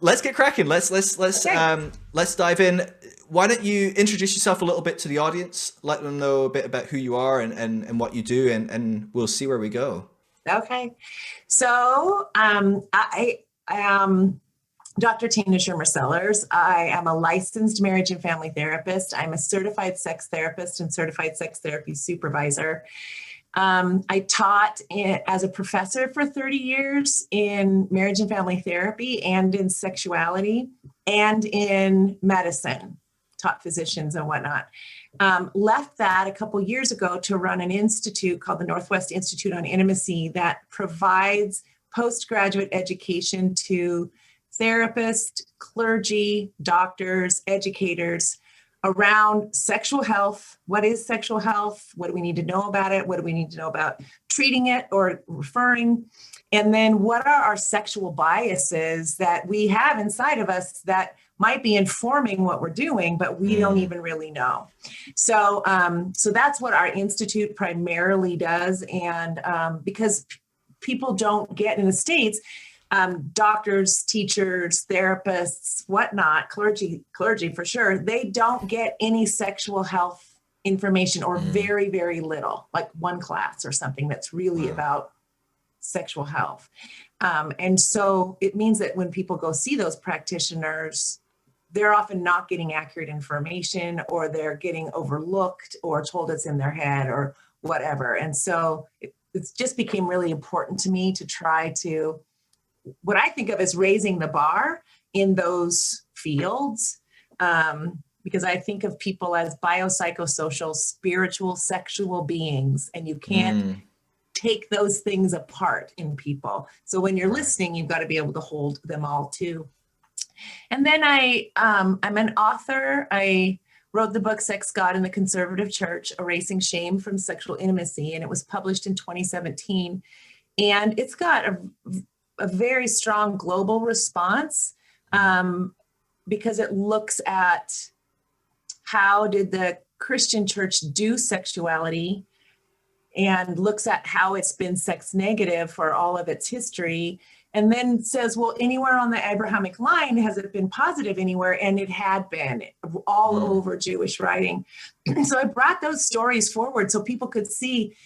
let's get cracking. Okay. Let's dive in. Why don't you introduce yourself a little bit to the audience, let them know a bit about who you are and what you do, and we'll see where we go. Okay. So I am Dr. Tina Schermer Sellers. I am a licensed marriage and family therapist. I'm a certified sex therapist and certified sex therapy supervisor. I taught as a professor for 30 years in marriage and family therapy and in sexuality and in medicine, taught physicians and whatnot. Left that a couple years ago to run an institute called the Northwest Institute on Intimacy that provides postgraduate education to therapists, clergy, doctors, educators around sexual health. What is sexual health? What do we need to know about it? What do we need to know about treating it or referring? And then what are our sexual biases that we have inside of us that might be informing what we're doing, but we don't even really know. So that's what our institute primarily does. And because people don't get in the States, doctors, teachers, therapists, whatnot, clergy for sure, they don't get any sexual health information or very, very little, like one class or something that's really about sexual health. And so it means that when people go see those practitioners, they're often not getting accurate information, or they're getting overlooked or told it's in their head or whatever. And so it's just became really important to me to try to, what I think of as raising the bar in those fields, because I think of people as biopsychosocial, spiritual, sexual beings, and you can't take those things apart in people. So when you're listening, you've got to be able to hold them all too. And then I'm an author. I wrote the book Sex, God, and the Conservative Church, Erasing Shame from Sexual Intimacy, and it was published in 2017. And it's got a very strong global response because it looks at how did the Christian church do sexuality, and looks at how it's been sex negative for all of its history, and then says, well, anywhere on the Abrahamic line, has it been positive anywhere? And it had been all over Jewish writing. So I brought those stories forward so people could see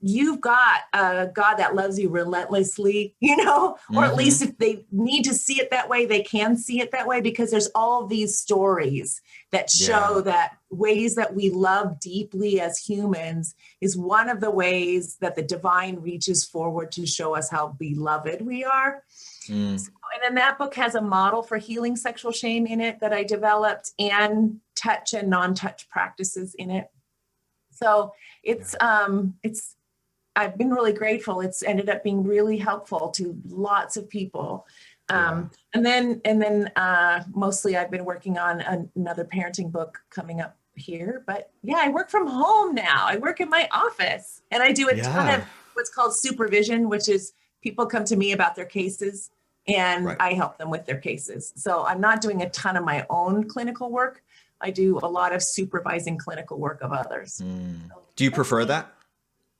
you've got a God that loves you relentlessly, or at least if they need to see it that way, they can see it that way, because there's all these stories that show that ways that we love deeply as humans is one of the ways that the divine reaches forward to show us how beloved we are. And then that book has a model for healing sexual shame in it that I developed, and touch and non-touch practices in it. So it's I've been really grateful. It's ended up being really helpful to lots of people. And then mostly I've been working on another parenting book coming up here. But I work from home now. I work in my office, and I do a ton of what's called supervision, which is people come to me about their cases, and I help them with their cases. So I'm not doing a ton of my own clinical work. I do a lot of supervising clinical work of others. So, do you prefer that?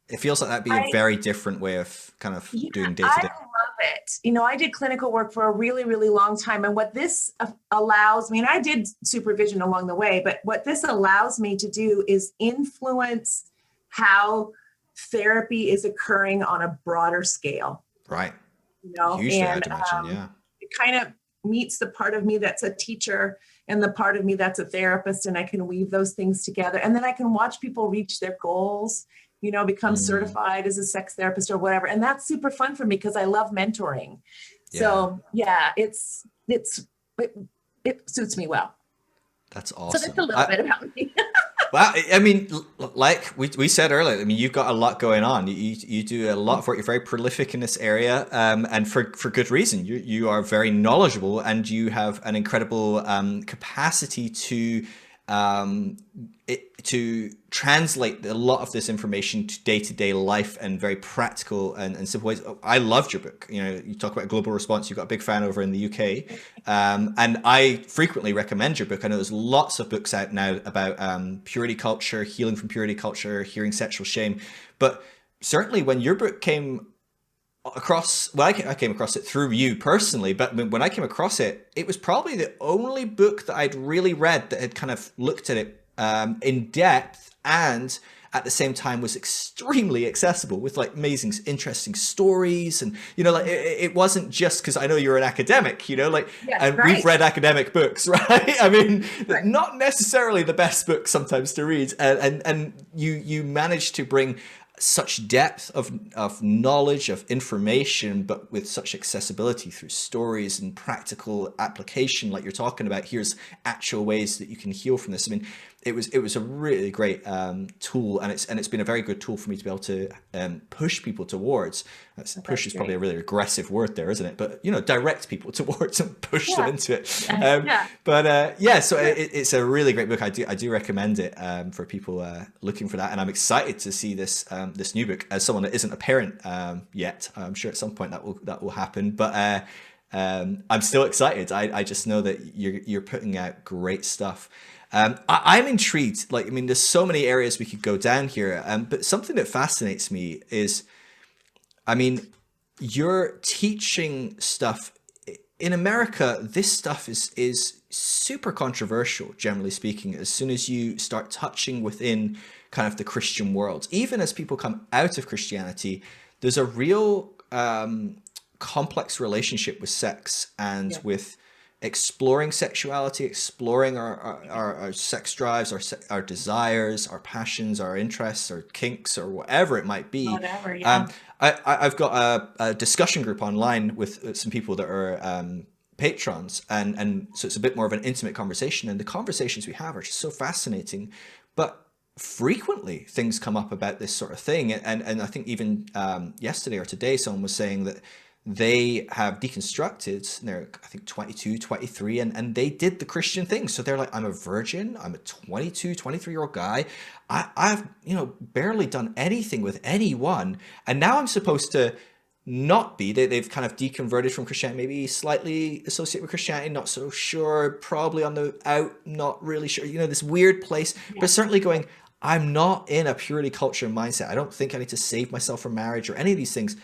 It feels like that'd be a very different way of kind of doing day to day. I love it. I did clinical work for a really, really long time. And what this allows me, and I did supervision along the way, but what this allows me to do is influence how therapy is occurring on a broader scale. Right. Hugely, I'd imagine, It kind of meets the part of me that's a teacher and the part of me that's a therapist, and I can weave those things together. And then I can watch people reach their goals, become certified as a sex therapist or whatever. And that's super fun for me because I love mentoring. So it suits me well. That's awesome. So that's a little bit about me. Well, I mean, like we said earlier, I mean, you've got a lot going on. You do a lot of work. You're very prolific in this area, and for good reason. You are very knowledgeable, and you have an incredible capacity to translate a lot of this information to day-to-day life and very practical and simple ways. I loved your book. You talk about global response. You've got a big fan over in the UK. And I frequently recommend your book. I know there's lots of books out now about purity culture, healing from purity culture, healing sexual shame. But certainly when your book came I came across it through you personally, but when I came across it, it was probably the only book that I'd really read that had kind of looked at it in depth, and at the same time was extremely accessible with like amazing, interesting stories. And, you know, like it wasn't just because I know you're an academic, you know, like, Yes, and right. we've read academic books, right? I mean, Right. not necessarily the best books sometimes to read. And you managed to bring such depth of knowledge, of information, but with such accessibility through stories and practical application, like you're talking about. Here's actual ways that you can heal from this. I mean, it was a really great tool, and it's been a very good tool for me to be able to push people towards. Push is probably a really aggressive word there, isn't it? But, you know, direct people towards and push them into it. Yeah, so it's a really great book. I do recommend it for people looking for that, and I'm excited to see this this new book. As someone that isn't a parent yet, I'm sure at some point that will happen. But I'm still excited. I just know that you're putting out great stuff. I'm intrigued. Like, I mean, there's so many areas we could go down here. But something that fascinates me is, I mean, you're teaching stuff in America. This stuff is super controversial, generally speaking, as soon as you start touching within kind of the Christian world. Even as people come out of Christianity, there's a real complex relationship with sex and with exploring sexuality, exploring our sex drives, our desires, our passions, our interests, our kinks, or whatever it might be. Whatever, yeah. I've got a discussion group online with some people that are patrons, and so it's a bit more of an intimate conversation, and the conversations we have are just so fascinating. But frequently things come up about this sort of thing, and I think even yesterday or today someone was saying that they have deconstructed, and they're, I think, 22, 23, and they did the Christian thing. So they're like, I'm a virgin, I'm a 22, 23-year-old guy. I've, you know, barely done anything with anyone. And now I'm supposed to not be. They've kind of deconverted from Christianity, maybe slightly associated with Christianity, not so sure, probably on the out, not really sure, you know, this weird place, but certainly going, I'm not in a purely cultural mindset. I don't think I need to save myself from marriage or any of these things.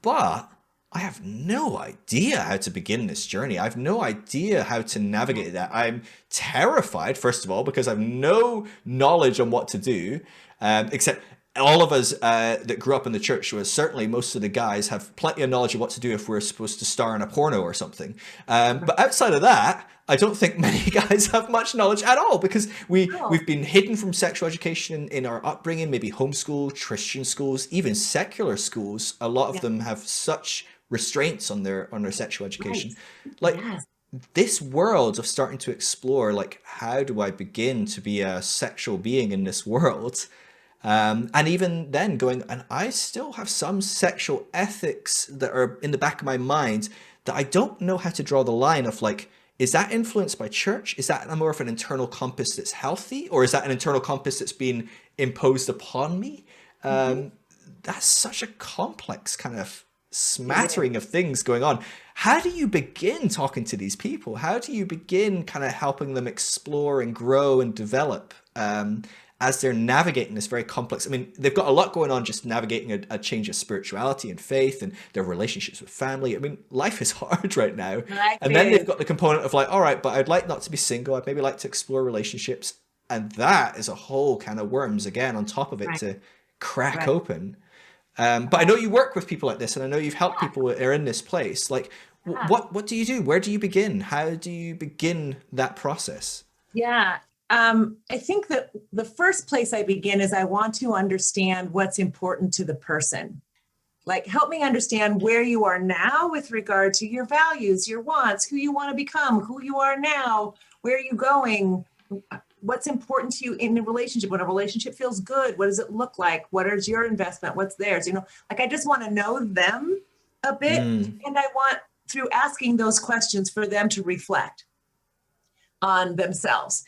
But I have no idea how to begin this journey. I have no idea how to navigate that. I'm terrified, first of all, because I have no knowledge on what to do, except all of us that grew up in the church, was certainly most of the guys have plenty of knowledge of what to do if we're supposed to star in a porno or something. But outside of that, I don't think many guys have much knowledge at all, because we've been hidden from sexual education in our upbringing, maybe homeschool, Christian schools, even secular schools. A lot of them have such restraints on their sexual education. Like, this world of starting to explore, like, how do I begin to be a sexual being in this world? And even then going, and I still have some sexual ethics that are in the back of my mind that I don't know how to draw the line of, like, is that influenced by church? Is that more of an internal compass that's healthy? Or is that an internal compass that's been imposed upon me? That's such a complex kind of smattering of things going on. How do you begin talking to these people? How do you begin kind of helping them explore and grow and develop as they're navigating this very complex? I mean, they've got a lot going on, just navigating a change of spirituality and faith and their relationships with family. I mean, life is hard right now. And then they've got the component of like, all right, but I'd like not to be single. I'd maybe like to explore relationships. And that is a whole can of worms again on top of it to crack open. But I know you work with people like this, and I know you've helped people that are in this place. Like, what do you do? Where do you begin? How do you begin that process? Yeah. I think that the first place I begin is I want to understand what's important to the person. Like, help me understand where you are now with regard to your values, your wants, who you want to become, who you are now, where are you going, what's important to you in a relationship. When a relationship feels good, what does it look like? What is your investment? What's theirs? You know, like, I just want to know them a bit. And I want, through asking those questions, for them to reflect on themselves.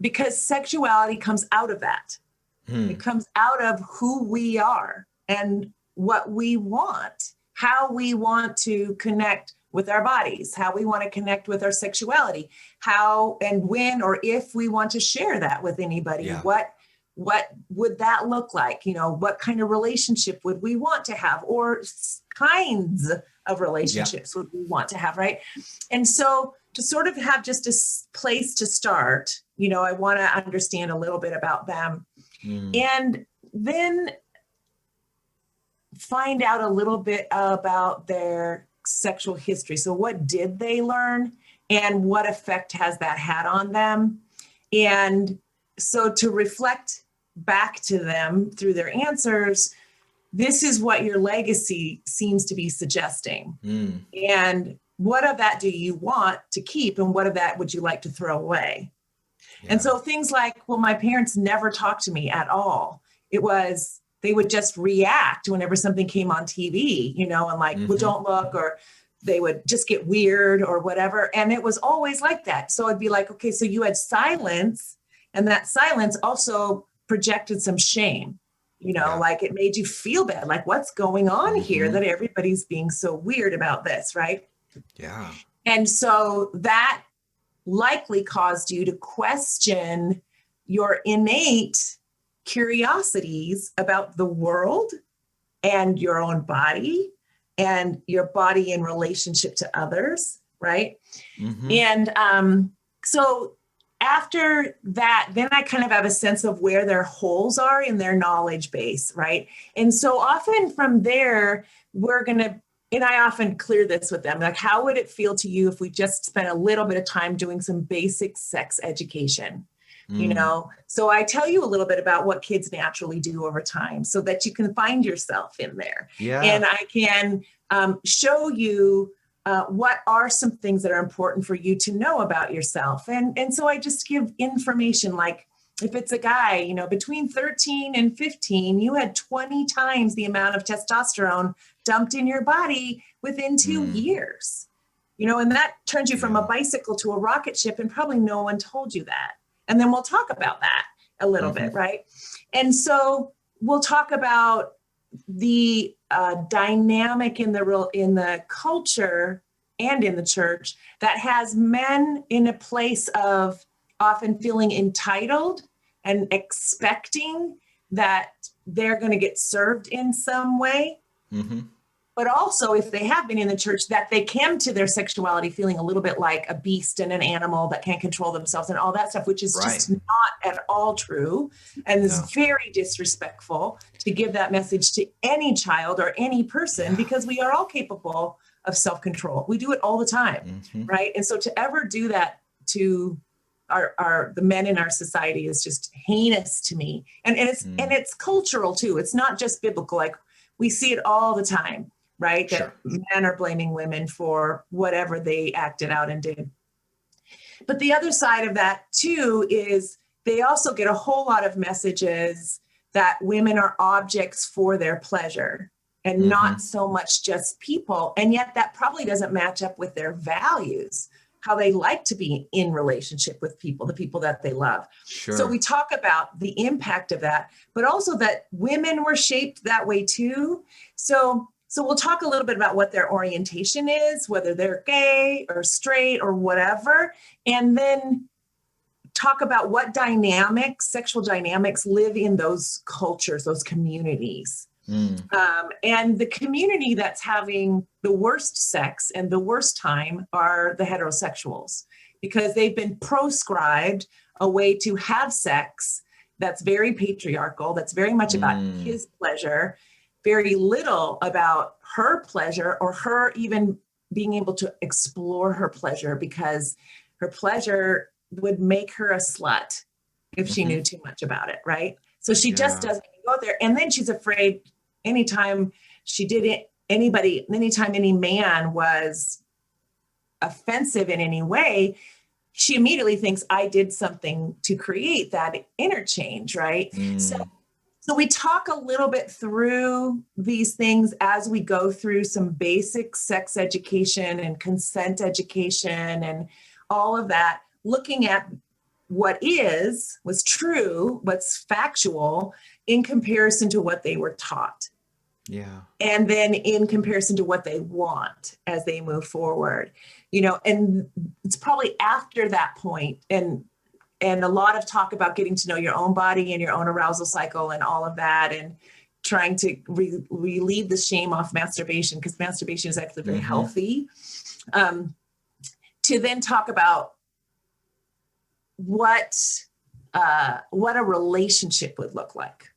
Because sexuality comes out of that. It comes out of who we are and what we want, how we want to connect with our bodies, how we want to connect with our sexuality, how and when or if we want to share that with anybody. What would that look like? You know, what kind of relationship would we want to have? Or kinds of relationships would we want to have, right? And so to sort of have just a place to start, I want to understand a little bit about them. And then find out a little bit about their sexual history. So what did they learn and what effect has that had on them? And so to reflect back to them through their answers, this is what your legacy seems to be suggesting. And what of that do you want to keep and what of that would you like to throw away? And so things like, well, my parents never talked to me at all. It was, they would just react whenever something came on TV, and like, well, don't look, or they would just get weird or whatever. And it was always like that. So I'd be like, okay, so you had silence, and that silence also projected some shame, like it made you feel bad. Like, what's going on here that everybody's being so weird about this, right? Yeah. And so that likely caused you to question your innate curiosities about the world and your own body and your body in relationship to others, right? And so after that, then I kind of have a sense of where their holes are in their knowledge base, right? And so often from there, and I often clear this with them, like, how would it feel to you if we just spent a little bit of time doing some basic sex education? So I tell you a little bit about what kids naturally do over time so that you can find yourself in there. And I can show you what are some things that are important for you to know about yourself. And so I just give information, like if it's a guy, between 13 and 15, you had 20 times the amount of testosterone dumped in your body within 2 years, and that turns you from a bicycle to a rocket ship, and probably no one told you that. And then we'll talk about that a little bit, right? And so we'll talk about the dynamic in the culture and in the church that has men in a place of often feeling entitled and expecting that they're going to get served in some way. But also, if they have been in the church, that they come to their sexuality feeling a little bit like a beast and an animal that can't control themselves and all that stuff, which is just not at all true and is very disrespectful to give that message to any child or any person, because we are all capable of self-control. We do it all the time, right? And so to ever do that to the men in our society is just heinous to me. And it's cultural too. It's not just biblical. Like, we see it all the time, right? That men are blaming women for whatever they acted out and did. But the other side of that too is they also get a whole lot of messages that women are objects for their pleasure and not so much just people. And yet that probably doesn't match up with their values, how they like to be in relationship with people, the people that they love. So we talk about the impact of that, but also that women were shaped that way too. So we'll talk a little bit about what their orientation is, whether they're gay or straight or whatever, and then talk about what sexual dynamics live in those cultures, those communities. And the community that's having the worst sex and the worst time are the heterosexuals, because they've been proscribed a way to have sex that's very patriarchal, that's very much about his pleasure, very little about her pleasure or her even being able to explore her pleasure, because her pleasure would make her a slut if she knew too much about it, right? So she just doesn't go there. And then she's afraid anytime she did it, anytime any man was offensive in any way, she immediately thinks I did something to create that interchange, right? So we talk a little bit through these things as we go through some basic sex education and consent education and all of that, looking at what was true, what's factual in comparison to what they were taught. And then in comparison to what they want as they move forward, and it's probably after that point and a lot of talk about getting to know your own body and your own arousal cycle and all of that. trying to relieve the shame off masturbation, because masturbation is actually very healthy, to then talk about what a relationship would look like,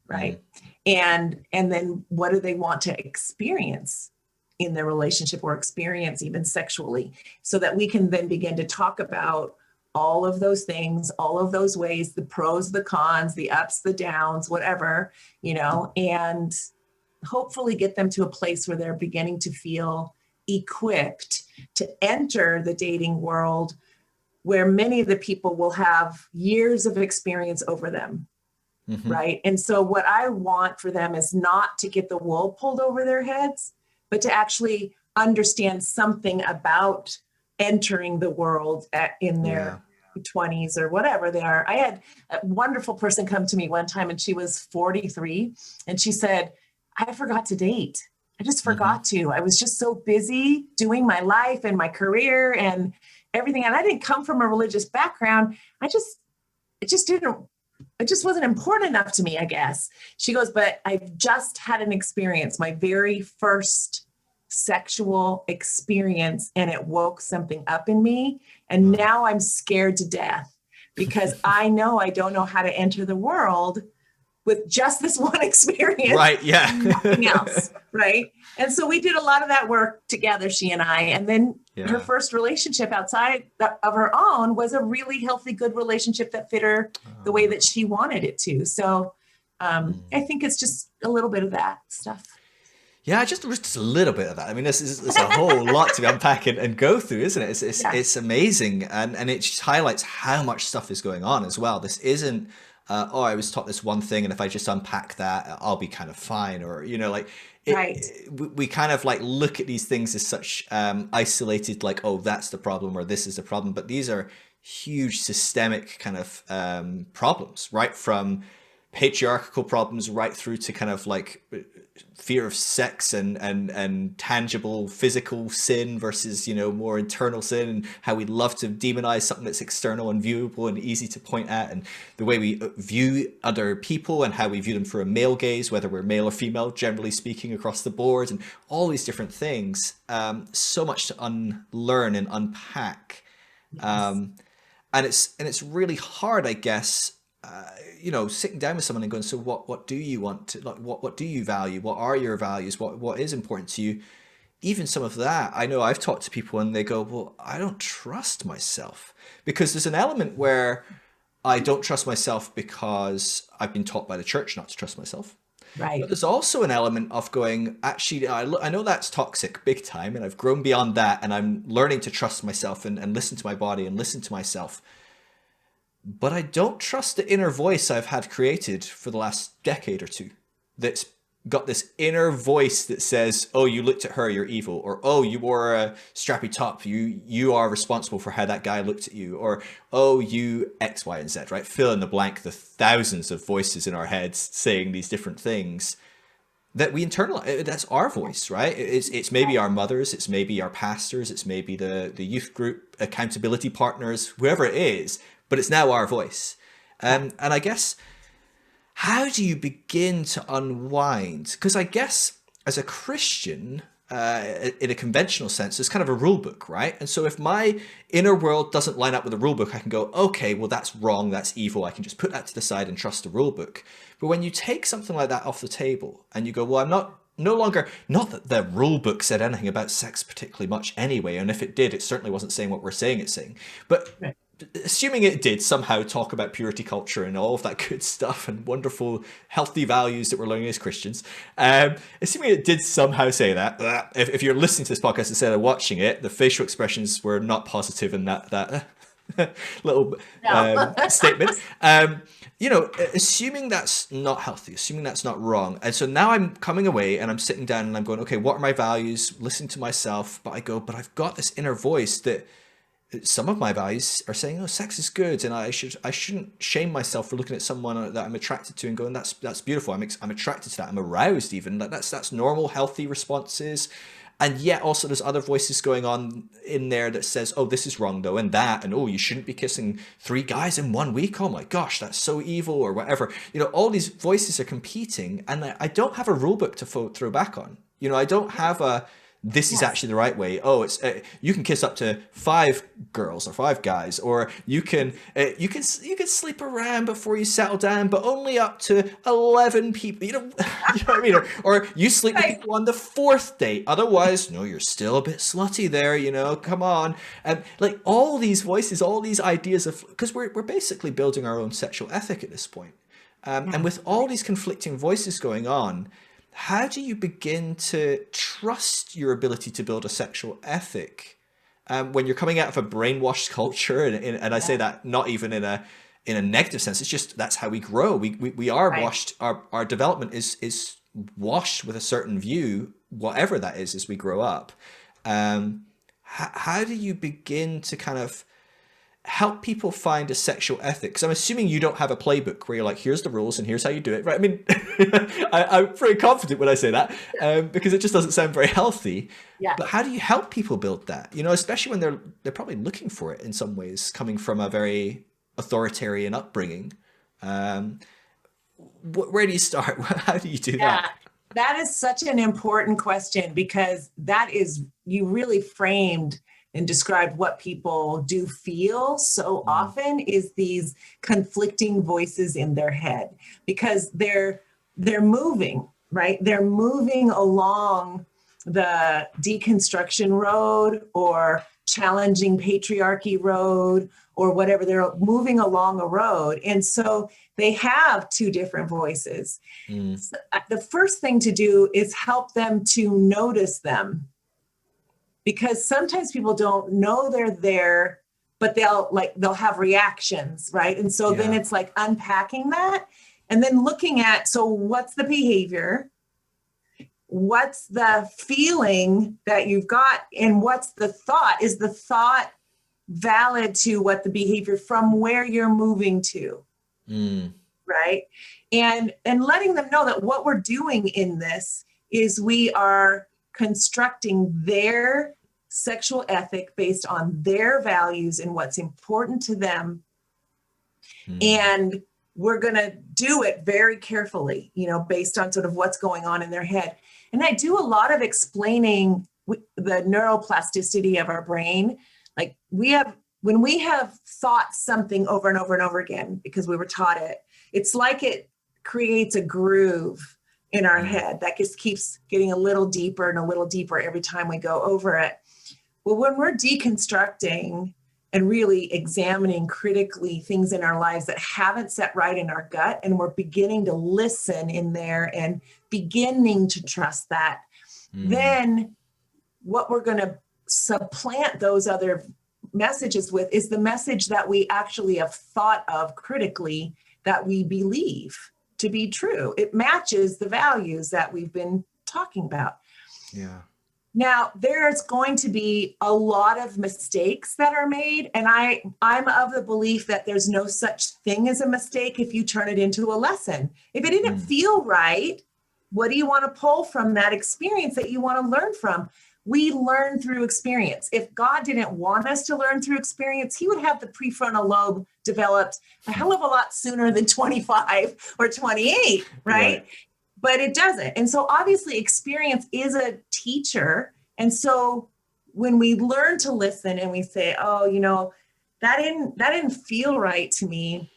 right? And then what do they want to experience in their relationship, or experience even sexually, so that we can then begin to talk about all of those things, all of those ways, the pros, the cons, the ups, the downs, whatever, and hopefully get them to a place where they're beginning to feel equipped to enter the dating world, where many of the people will have years of experience over them. Right. And so what I want for them is not to get the wool pulled over their heads, but to actually understand something about entering the world in their 20s or whatever they are. I had a wonderful person come to me one time, and she was 43, and she said, I forgot to date. I just forgot to. I was just so busy doing my life and my career and everything. And I didn't come from a religious background. It just wasn't important enough to me, I guess. She goes, but I've just had an experience, my very first sexual experience, and it woke something up in me. And now I'm scared to death because I know I don't know how to enter the world with just this one experience. Right. Yeah. Nothing else. Right. And so we did a lot of that work together, she and I. And then her first relationship outside of her own was a really healthy, good relationship that fit her the way that she wanted it to. So I think it's just a little bit of that stuff. Yeah, just a little bit of that. I mean, it's a whole lot to unpack and go through, isn't it? It's amazing. And it just highlights how much stuff is going on as well. This isn't, I was taught this one thing, and if I just unpack that, I'll be kind of fine. Or, we kind of like look at these things as such isolated, like, oh, that's the problem, or this is the problem. But these are huge systemic kind of problems, right? From patriarchal problems right through to kind of like fear of sex and tangible physical sin versus, more internal sin, and how we love to demonize something that's external and viewable and easy to point at, and the way we view other people and how we view them through a male gaze, whether we're male or female, generally speaking, across the board, and all these different things. So much to unlearn and unpack. Yes. And it's really hard, I guess, sitting down with someone and going, so what do you want to, like, what do you value? What are your values? What is important to you? Even some of that, I know I've talked to people and they go, well, I don't trust myself, because there's an element where I don't trust myself because I've been taught by the church not to trust myself. Right. But there's also an element of going, actually, I know that's toxic big time, and I've grown beyond that, and I'm learning to trust myself and listen to my body and listen to myself. But I don't trust the inner voice I've had created for the last decade or two that's got this inner voice that says, oh, you looked at her, you're evil. Or, oh, you wore a strappy top, you are responsible for how that guy looked at you. Or, oh, you X, Y, and Z, right? Fill in the blank, the thousands of voices in our heads saying these different things that we internalize. That's our voice, right? It's maybe our mothers, it's maybe our pastors, it's maybe the youth group, accountability partners, whoever it is. But it's now our voice. And I guess, how do you begin to unwind? Because I guess as a Christian, in a conventional sense, there's kind of a rule book, right? And so if my inner world doesn't line up with the rule book, I can go, okay, well, that's wrong, that's evil. I can just put that to the side and trust the rule book. But when you take something like that off the table and you go, well, not that the rule book said anything about sex particularly much anyway. And if it did, it certainly wasn't saying what we're saying it's saying. But assuming it did somehow talk about purity culture and all of that good stuff and wonderful, healthy values that we're learning as Christians, assuming it did somehow say that, if you're listening to this podcast instead of watching it, the facial expressions were not positive in that little statement. Assuming that's not healthy, assuming that's not wrong. And so now I'm coming away and I'm sitting down and I'm going, okay, what are my values? Listening to myself. But I've got this inner voice that some of my values are saying, oh, sex is good, and I shouldn't shame myself for looking at someone that I'm attracted to and going, that's beautiful. I'm attracted to that. I'm aroused even. That's normal, healthy responses. And yet also there's other voices going on in there that says, oh, this is wrong though, and that, and oh, you shouldn't be kissing 3 guys in 1 week. Oh my gosh, that's so evil, or whatever. All these voices are competing, and I don't have a rule book to throw back on. I don't have this is actually the right way. Oh, it's you can kiss up to 5 girls or 5 guys, or you can sleep around before you settle down, but only up to 11 people. You know what I mean? Or you sleep with people on the 4th date. Otherwise, no, you're still a bit slutty there. Come on. Like all these voices, all these ideas of, because we're basically building our own sexual ethic at this point. And with all these conflicting voices going on, how do you begin to trust your ability to build a sexual ethic when you're coming out of a brainwashed culture? And I say that not even in a negative sense. It's just that's how we grow. We are washed. Our development is washed with a certain view, whatever that is, as we grow up. How do you begin to kind of help people find a sexual ethic? Because I'm assuming you don't have a playbook where you're like, here's the rules and here's how you do it, right? I mean, I'm pretty confident when I say that, because it just doesn't sound very healthy. Yeah. But how do you help people build that? Especially when they're probably looking for it in some ways, coming from a very authoritarian upbringing. Where do you start? How do you do that? That is such an important question, because you really framed and described what people do feel so often is these conflicting voices in their head, because they're moving, right? They're moving along the deconstruction road or challenging patriarchy road or whatever. They're moving along a road. And so they have 2 different voices. So the first thing to do is help them to notice them. Because sometimes people don't know they're there, but they'll have reactions, right? And so then it's like unpacking that and then looking at, so what's the behavior? What's the feeling that you've got? And what's the thought? Is the thought valid to what the behavior from where you're moving to? Right? And letting them know that what we're doing in this is we are constructing their sexual ethic based on their values and what's important to them. And we're going to do it very carefully, based on sort of what's going on in their head. And I do a lot of explaining the neuroplasticity of our brain. Like when we have thought something over and over and over again, because we were taught it, it's like it creates a groove in our head that just keeps getting a little deeper and a little deeper every time we go over it. Well, when we're deconstructing and really examining critically things in our lives that haven't set right in our gut, and we're beginning to listen in there and beginning to trust that, then what we're going to supplant those other messages with is the message that we actually have thought of critically that we believe to be true. It matches the values that we've been talking about. Yeah. Now, there's going to be a lot of mistakes that are made. And I'm of the belief that there's no such thing as a mistake if you turn it into a lesson. If it didn't feel right, what do you want to pull from that experience that you want to learn from? We learn through experience. If God didn't want us to learn through experience, he would have the prefrontal lobe developed a hell of a lot sooner than 25 or 28, right? But it doesn't. And so obviously experience is a teacher. And so when we learn to listen and we say, oh, that didn't feel right to me,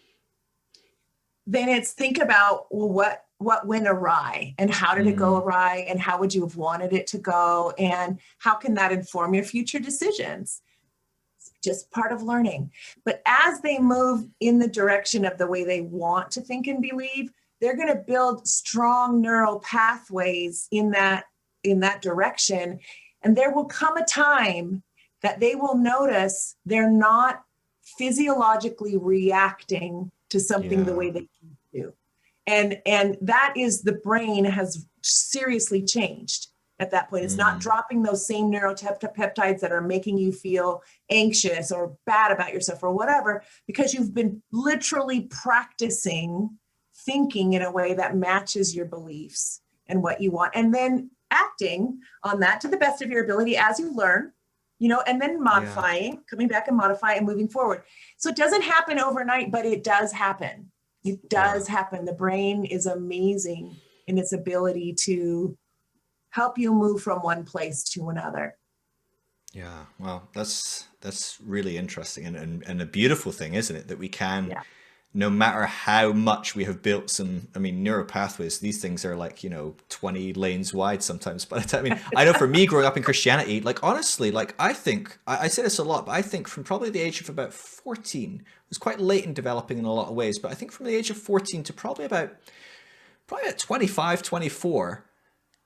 then it's think about, well, what went awry and how did it go awry and how would you have wanted it to go? And how can that inform your future decisions? It's just part of learning. But as they move in the direction of the way they want to think and believe, they're going to build strong neural pathways in that direction. And there will come a time that they will notice they're not physiologically reacting to something the way they do. And that is, the brain has seriously changed at that point. It's not dropping those same neuropeptides that are making you feel anxious or bad about yourself or whatever, because you've been literally practicing thinking in a way that matches your beliefs and what you want. And then acting on that to the best of your ability as you learn, and then modifying, coming back and modify and moving forward. So it doesn't happen overnight, but it does happen. It does happen. The brain is amazing in its ability to help you move from one place to another. Yeah, well, that's really interesting and a beautiful thing, isn't it? That we can, no matter how much we have built some, I mean, neural pathways, these things are like, 20 lanes wide sometimes. But I mean, I know for me growing up in Christianity, like honestly, like I think, I say this a lot, but I think from probably the age of about 14, it was quite late in developing in a lot of ways, but I think from the age of 14 to probably about 25, 24,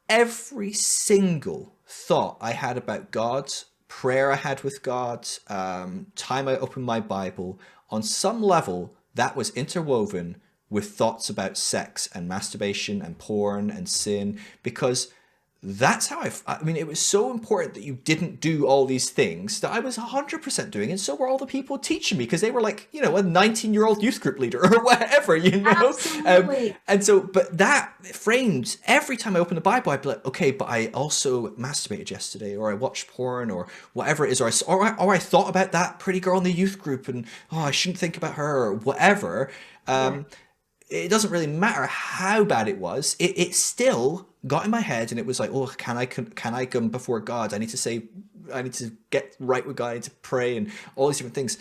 every single thought I had about God, prayer I had with God, time I opened my Bible, on some level that was interwoven with thoughts about sex and masturbation and porn and sin, because that's how I mean, it was so important that you didn't do all these things that I was 100% doing. And so were all the people teaching me, because they were like, a 19-year-old youth group leader or whatever, Absolutely. And so, but that framed every time I opened the Bible, I'd be like, okay, but I also masturbated yesterday, or I watched porn, or whatever it is, or I thought about that pretty girl in the youth group, and I shouldn't think about her, or whatever. It doesn't really matter how bad it was. It still got in my head, and it was like, oh, can I come before God? I need to get right with God. I need to pray, and all these different things.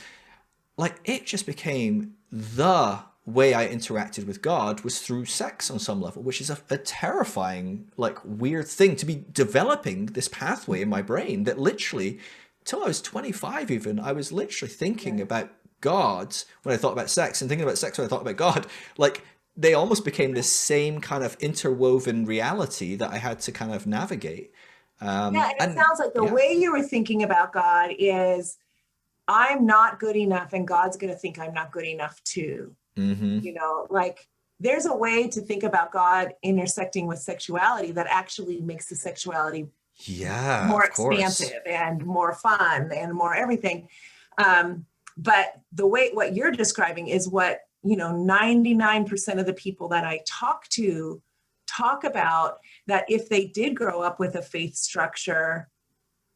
Like, it just became the way I interacted with God was through sex on some level, which is a terrifying, like, weird thing to be developing this pathway in my brain that literally, till I was 25 even, I was literally thinking about God when I thought about sex, and thinking about sex when I thought about God. Like, they almost became this same kind of interwoven reality that I had to kind of navigate. And it sounds like the way you were thinking about God is, I'm not good enough, and God's going to think I'm not good enough too. Like, there's a way to think about God intersecting with sexuality that actually makes the sexuality more expansive and more fun and more everything. But what you're describing is what, 99% of the people that I talk to talk about, that if they did grow up with a faith structure,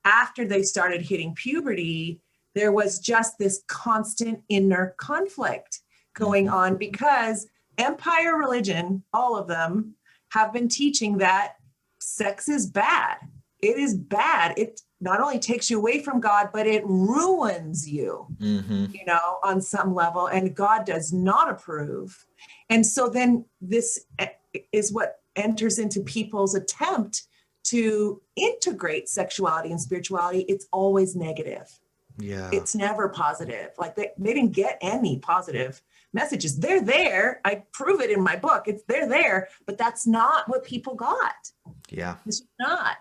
after they started hitting puberty, there was just this constant inner conflict going on, because empire religion, all of them, have been teaching that sex is bad. It is bad. It not only takes you away from God, but it ruins you, on some level, and God does not approve. And so then this is what enters into people's attempt to integrate sexuality and spirituality. It's always negative. Yeah. It's never positive. Like, they didn't get any positive messages. They're there. I prove it in my book. They're there, but that's not what people got. Yeah. It's not,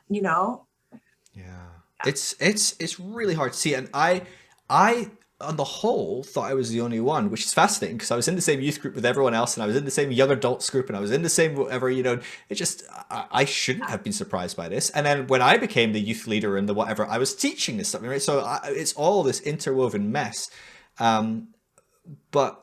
Yeah. It's really hard to see. And I on the whole thought I was the only one, which is fascinating, because I was in the same youth group with everyone else, and I was in the same young adults group, and I was in the same whatever, it just, I shouldn't have been surprised by this. And then when I became the youth leader and the whatever, I was teaching this stuff, right? So it's all this interwoven mess. But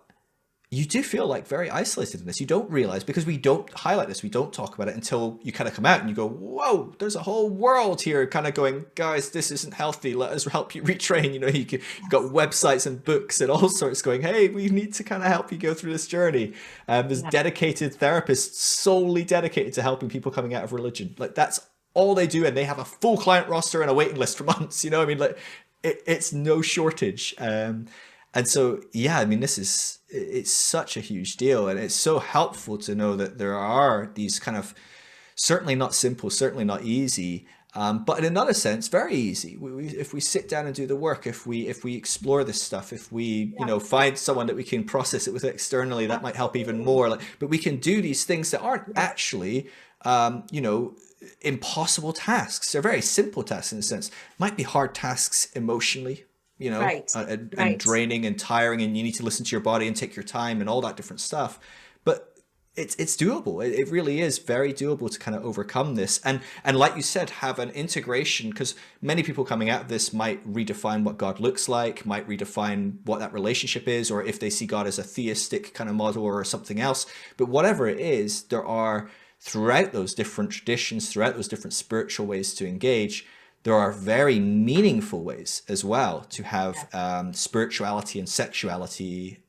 you do feel like very isolated in this. You don't realize, because we don't highlight this, we don't talk about it until you kind of come out and you go, whoa, there's a whole world here kind of going, guys, this isn't healthy. Let us help you retrain. You've got websites and books and all sorts going, hey, we need to kind of help you go through this journey. There's dedicated therapists solely dedicated to helping people coming out of religion. Like, that's all they do. And they have a full client roster and a waiting list for months. I mean, like, it's no shortage. And so, yeah, I mean, it's such a huge deal, and it's so helpful to know that there are these kind of, certainly not simple, certainly not easy, but in another sense, very easy. If we sit down and do the work, if we explore this stuff, if we, find someone that we can process it with externally, that might help even more. But we can do these things that aren't actually, impossible tasks. They're very simple tasks in a sense. Might be hard tasks emotionally, and draining and tiring, and you need to listen to your body and take your time and all that different stuff. But it's doable. It really is very doable to kind of overcome this. And like you said, have an integration, because many people coming out of this might redefine what God looks like, might redefine what that relationship is, or if they see God as a theistic kind of model or something else. But whatever it is, there are throughout those different traditions, throughout those different spiritual ways to engage, there are very meaningful ways as well to have spirituality and sexuality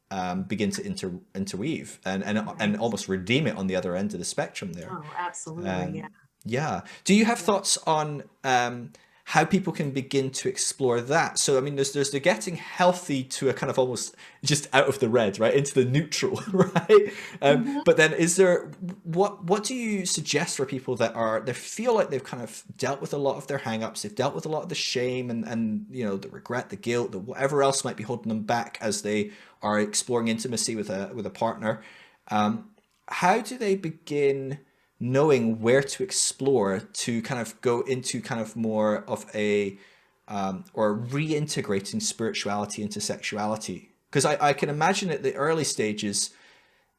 begin to interweave and almost redeem it on the other end of the spectrum there. Oh, absolutely. Yeah. Do you have thoughts on how people can begin to explore that? So, I mean, there's the getting healthy to a kind of almost just out of the red, right, into the neutral, right? But then is there, what do you suggest for people that they feel like they've kind of dealt with a lot of their hangups, they've dealt with a lot of the shame and you know, the regret, the guilt, the whatever else might be holding them back as they are exploring intimacy with a partner? How do they begin knowing where to explore to kind of go into kind of more of a or reintegrating spirituality into sexuality? Because I can imagine at the early stages,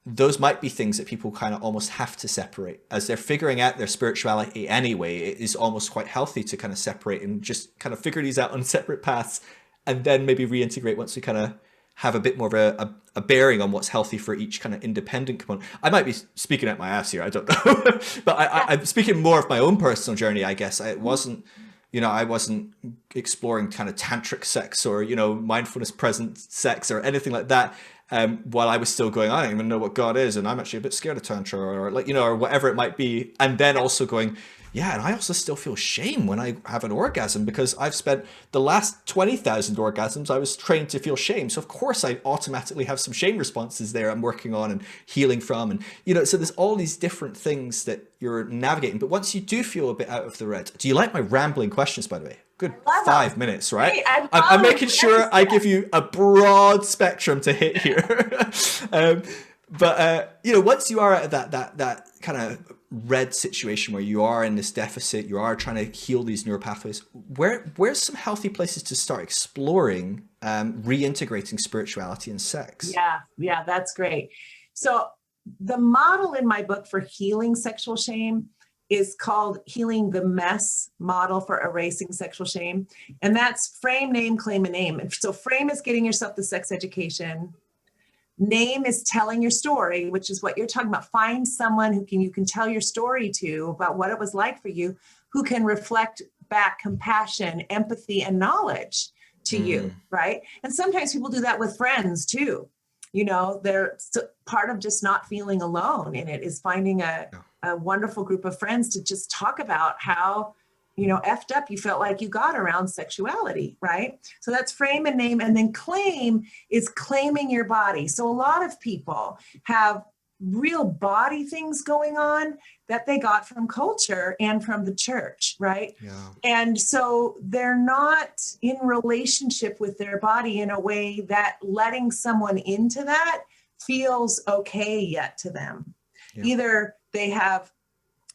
those might be things that people kind of almost have to separate as they're figuring out their spirituality anyway. It is almost quite healthy to kind of separate and just kind of figure these out on separate paths and then maybe reintegrate once we kind of have a bit more of a bearing on what's healthy for each kind of independent component. I might be speaking out my ass here, I don't know. But I'm speaking more of my own personal journey, I guess. I wasn't exploring kind of tantric sex or, you know, mindfulness present sex or anything like that while I was still going, I don't even know what God is, and I'm actually a bit scared of tantra or like, you know, or whatever it might be. And then also going, yeah, and I also still feel shame when I have an orgasm because I've spent the last 20,000 orgasms, I was trained to feel shame. So of course I automatically have some shame responses there I'm working on and healing from. And, you know, so there's all these different things that you're navigating. But once you do feel a bit out of the red, do you like my rambling questions, by the way? Good 5 minutes, right? Hey, I'm making sure I give you a broad spectrum to hit here. But you know, once you are at that kind of red situation where you are in this deficit, you are trying to heal these neural pathways, where's some healthy places to start exploring reintegrating spirituality and sex? Yeah, that's great. So the model in my book for healing sexual shame is called Healing the Mess Model for Erasing Sexual Shame. And that's frame, name, claim, and name. And so frame is getting yourself the sex education. Name is telling your story, which is what you're talking about. Find someone who you can tell your story to about what it was like for you, who can reflect back compassion, empathy, and knowledge to you, right? And sometimes people do that with friends too. You know, they're part of just not feeling alone in it is finding a wonderful group of friends to just talk about how, you know, effed up you felt like you got around sexuality, right? So that's frame and name. And then claim is claiming your body. So a lot of people have real body things going on that they got from culture and from the church, right? Yeah. And so they're not in relationship with their body in a way that letting someone into that feels okay yet to them. Yeah. Either they have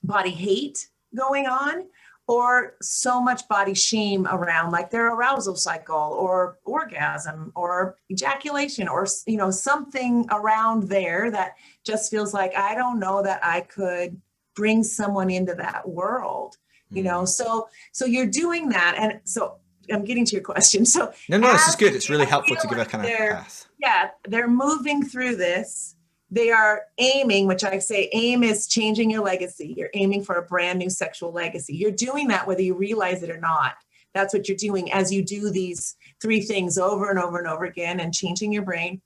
body hate going on or so much body shame around like their arousal cycle or orgasm or ejaculation or, you know, something around there that just feels like, I don't know that I could bring someone into that world, you know? So you're doing that. And so I'm getting to your question. So no, this is good. It's really helpful to give a kind of path. Yeah. They're moving through this. They are aiming, which I say aim is changing your legacy. You're aiming for a brand new sexual legacy. You're doing that whether you realize it or not. That's what you're doing as you do these 3 things over and over and over again and changing your brain.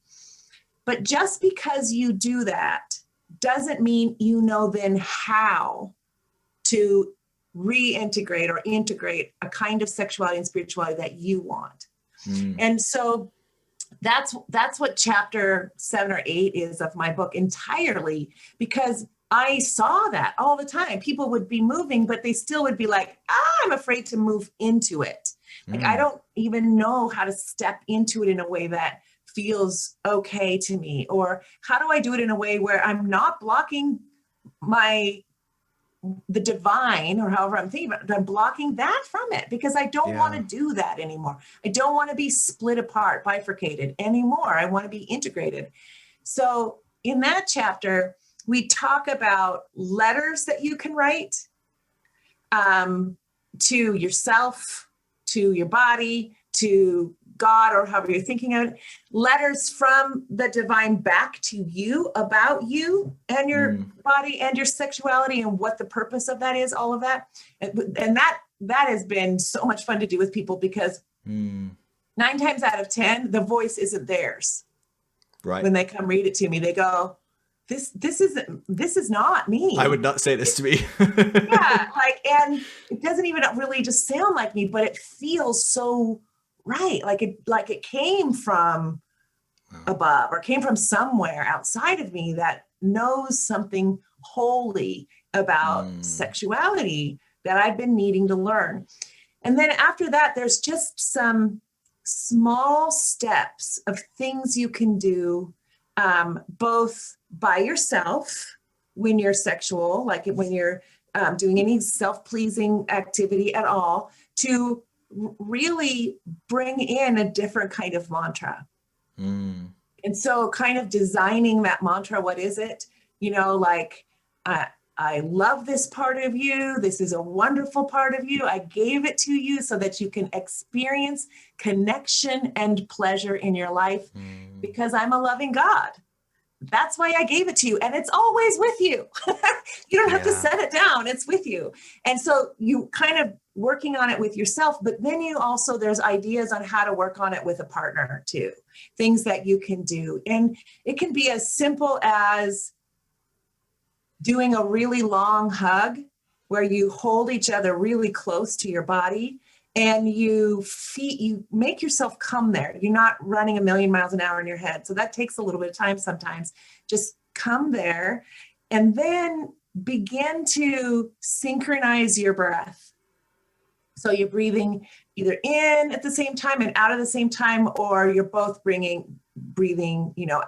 But just because you do that doesn't mean you know then how to reintegrate or integrate a kind of sexuality and spirituality that you want. And so that's what chapter 7 or 8 is of my book entirely, because I saw that all the time. People would be moving, but they still would be like, I'm afraid to move into it. Like, I don't even know how to step into it in a way that feels okay to me. Or how do I do it in a way where I'm not blocking the divine or however I'm thinking about it, I'm blocking that from it because I don't want to do that anymore. I don't want to be split apart, bifurcated anymore. I want to be integrated. So in that chapter, we talk about letters that you can write to yourself, to your body, to God or however you're thinking of it, letters from the divine back to you about you and your body and your sexuality and what the purpose of that is, all of that. And that has been so much fun to do with people because 9 times out of 10, the voice isn't theirs. Right. When they come read it to me, they go, this is not me. I would not say this to me. Yeah, and it doesn't even really just sound like me, but it feels so right. Like it came from above or came from somewhere outside of me that knows something holy about sexuality that I've been needing to learn. And then after that, there's just some small steps of things you can do, both by yourself when you're sexual, like when you're doing any self-pleasing activity at all, to really bring in a different kind of mantra. And so kind of designing that mantra, what is it? Like, I love this part of you. This is a wonderful part of you. I gave it to you so that you can experience connection and pleasure in your life because I'm a loving God. That's why I gave it to you. And it's always with you. You don't have to set it down. It's with you. And so you kind of working on it with yourself, but then there's ideas on how to work on it with a partner too. Things that you can do. And it can be as simple as doing a really long hug where you hold each other really close to your body and you make yourself come there. You're not running a million miles an hour in your head. So that takes a little bit of time sometimes. Just come there and then begin to synchronize your breath. So you're breathing either in at the same time and out at the same time, or you're both breathing,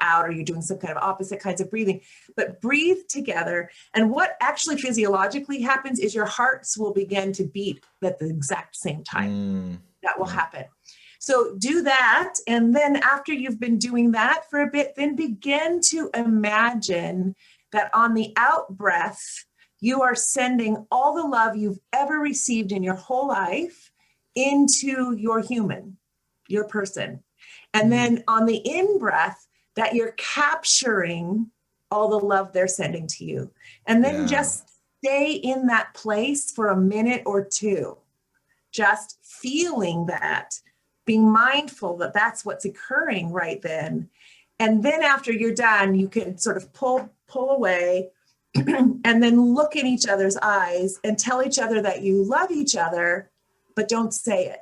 out, or you're doing some kind of opposite kinds of breathing, but breathe together. And what actually physiologically happens is your hearts will begin to beat at the exact same time. That will happen. So do that. And then after you've been doing that for a bit, then begin to imagine that on the out breath, you are sending all the love you've ever received in your whole life into your person. And then on the in breath, that you're capturing all the love they're sending to you. And then just stay in that place for a minute or two, just feeling that, being mindful that that's what's occurring right then. And then after you're done, you can sort of pull away and then look in each other's eyes and tell each other that you love each other, but don't say it.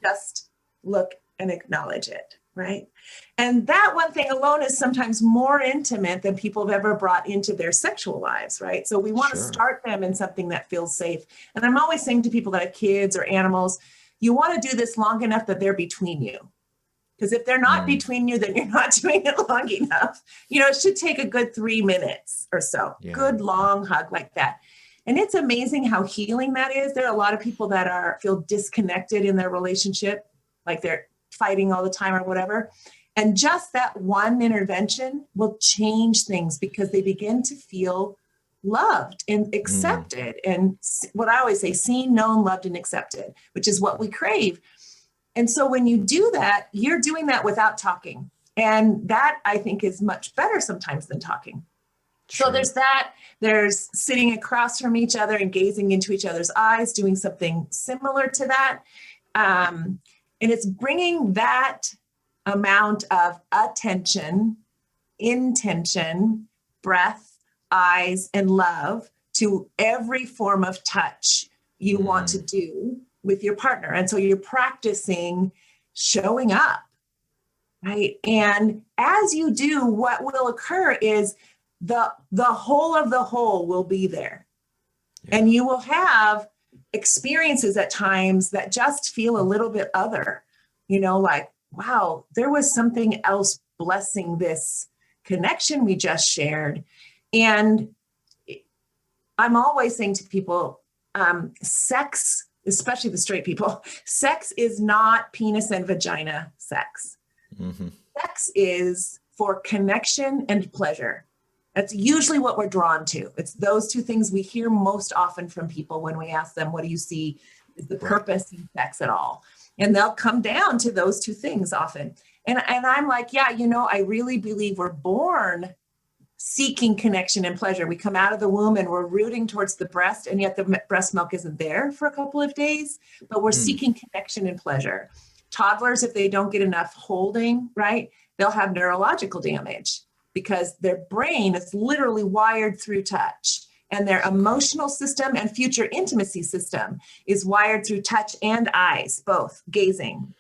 Just look and acknowledge it, right? And that one thing alone is sometimes more intimate than people have ever brought into their sexual lives, right? So we want to start them in something that feels safe. And I'm always saying to people that have kids or animals, you want to do this long enough that they're between you. Because if they're not between you, then you're not doing it long enough. It should take a good 3 minutes or so. Good long hug like that. And it's amazing how healing that is. There are a lot of people that feel disconnected in their relationship, like they're fighting all the time or whatever. And just that one intervention will change things because they begin to feel loved and accepted. And what I always say, seen, known, loved, and accepted, which is what we crave. And so when you do that, you're doing that without talking. And that, I think, is much better sometimes than talking. So there's that. There's sitting across from each other and gazing into each other's eyes, doing something similar to that. And it's bringing that amount of attention, intention, breath, eyes, and love to every form of touch you want to do with your partner. And so you're practicing showing up, right? And as you do, what will occur is the whole of the whole will be there. And you will have experiences at times that just feel a little bit other, like, wow, there was something else blessing this connection we just shared. And I'm always saying to people, sex, especially the straight people, sex is not penis and vagina sex. Sex is for connection and pleasure. That's usually what we're drawn to. It's those two things we hear most often from people when we ask them, what do you see is the purpose in sex at all? And they'll come down to those two things often. And I'm like, yeah, I really believe we're born seeking connection and pleasure. We come out of the womb and we're rooting towards the breast, and yet the breast milk isn't there for a couple of days, but we're seeking connection and pleasure. Toddlers, if they don't get enough holding, right, they'll have neurological damage because their brain is literally wired through touch, and their emotional system and future intimacy system is wired through touch and eyes, both gazing.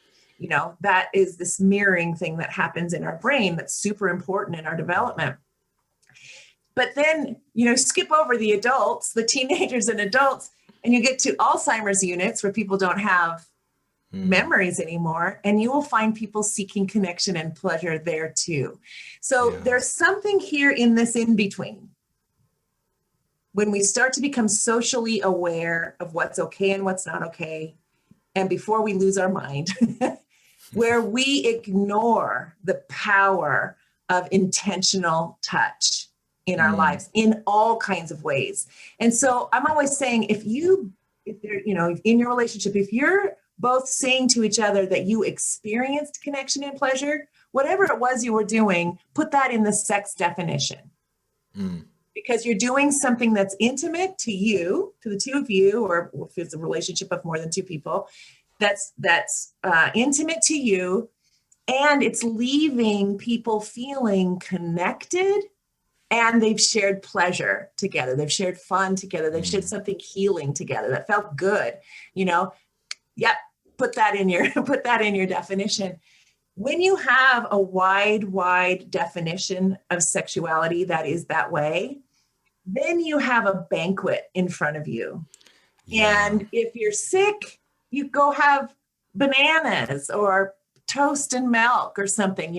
That is this mirroring thing that happens in our brain that's super important in our development. But then, skip over the adults, the teenagers and adults, and you get to Alzheimer's units where people don't have memories anymore, and you will find people seeking connection and pleasure there too. So there's something here in this in-between. When we start to become socially aware of what's okay and what's not okay, and before we lose our mind, where we ignore the power of intentional touch in our lives in all kinds of ways. And so I'm always saying, if they're, in your relationship, if you're both saying to each other that you experienced connection and pleasure, whatever it was you were doing, put that in the sex definition. Because you're doing something that's intimate to you, to the two of you, or if it's a relationship of more than two people, that's intimate to you, and it's leaving people feeling connected, and they've shared pleasure together. They've shared fun together. They've shared something healing together that felt good. Yep. Put that in your definition. When you have a wide definition of sexuality that is that way, then you have a banquet in front of you. Yeah. And if you're sick, you go have bananas or toast and milk or something,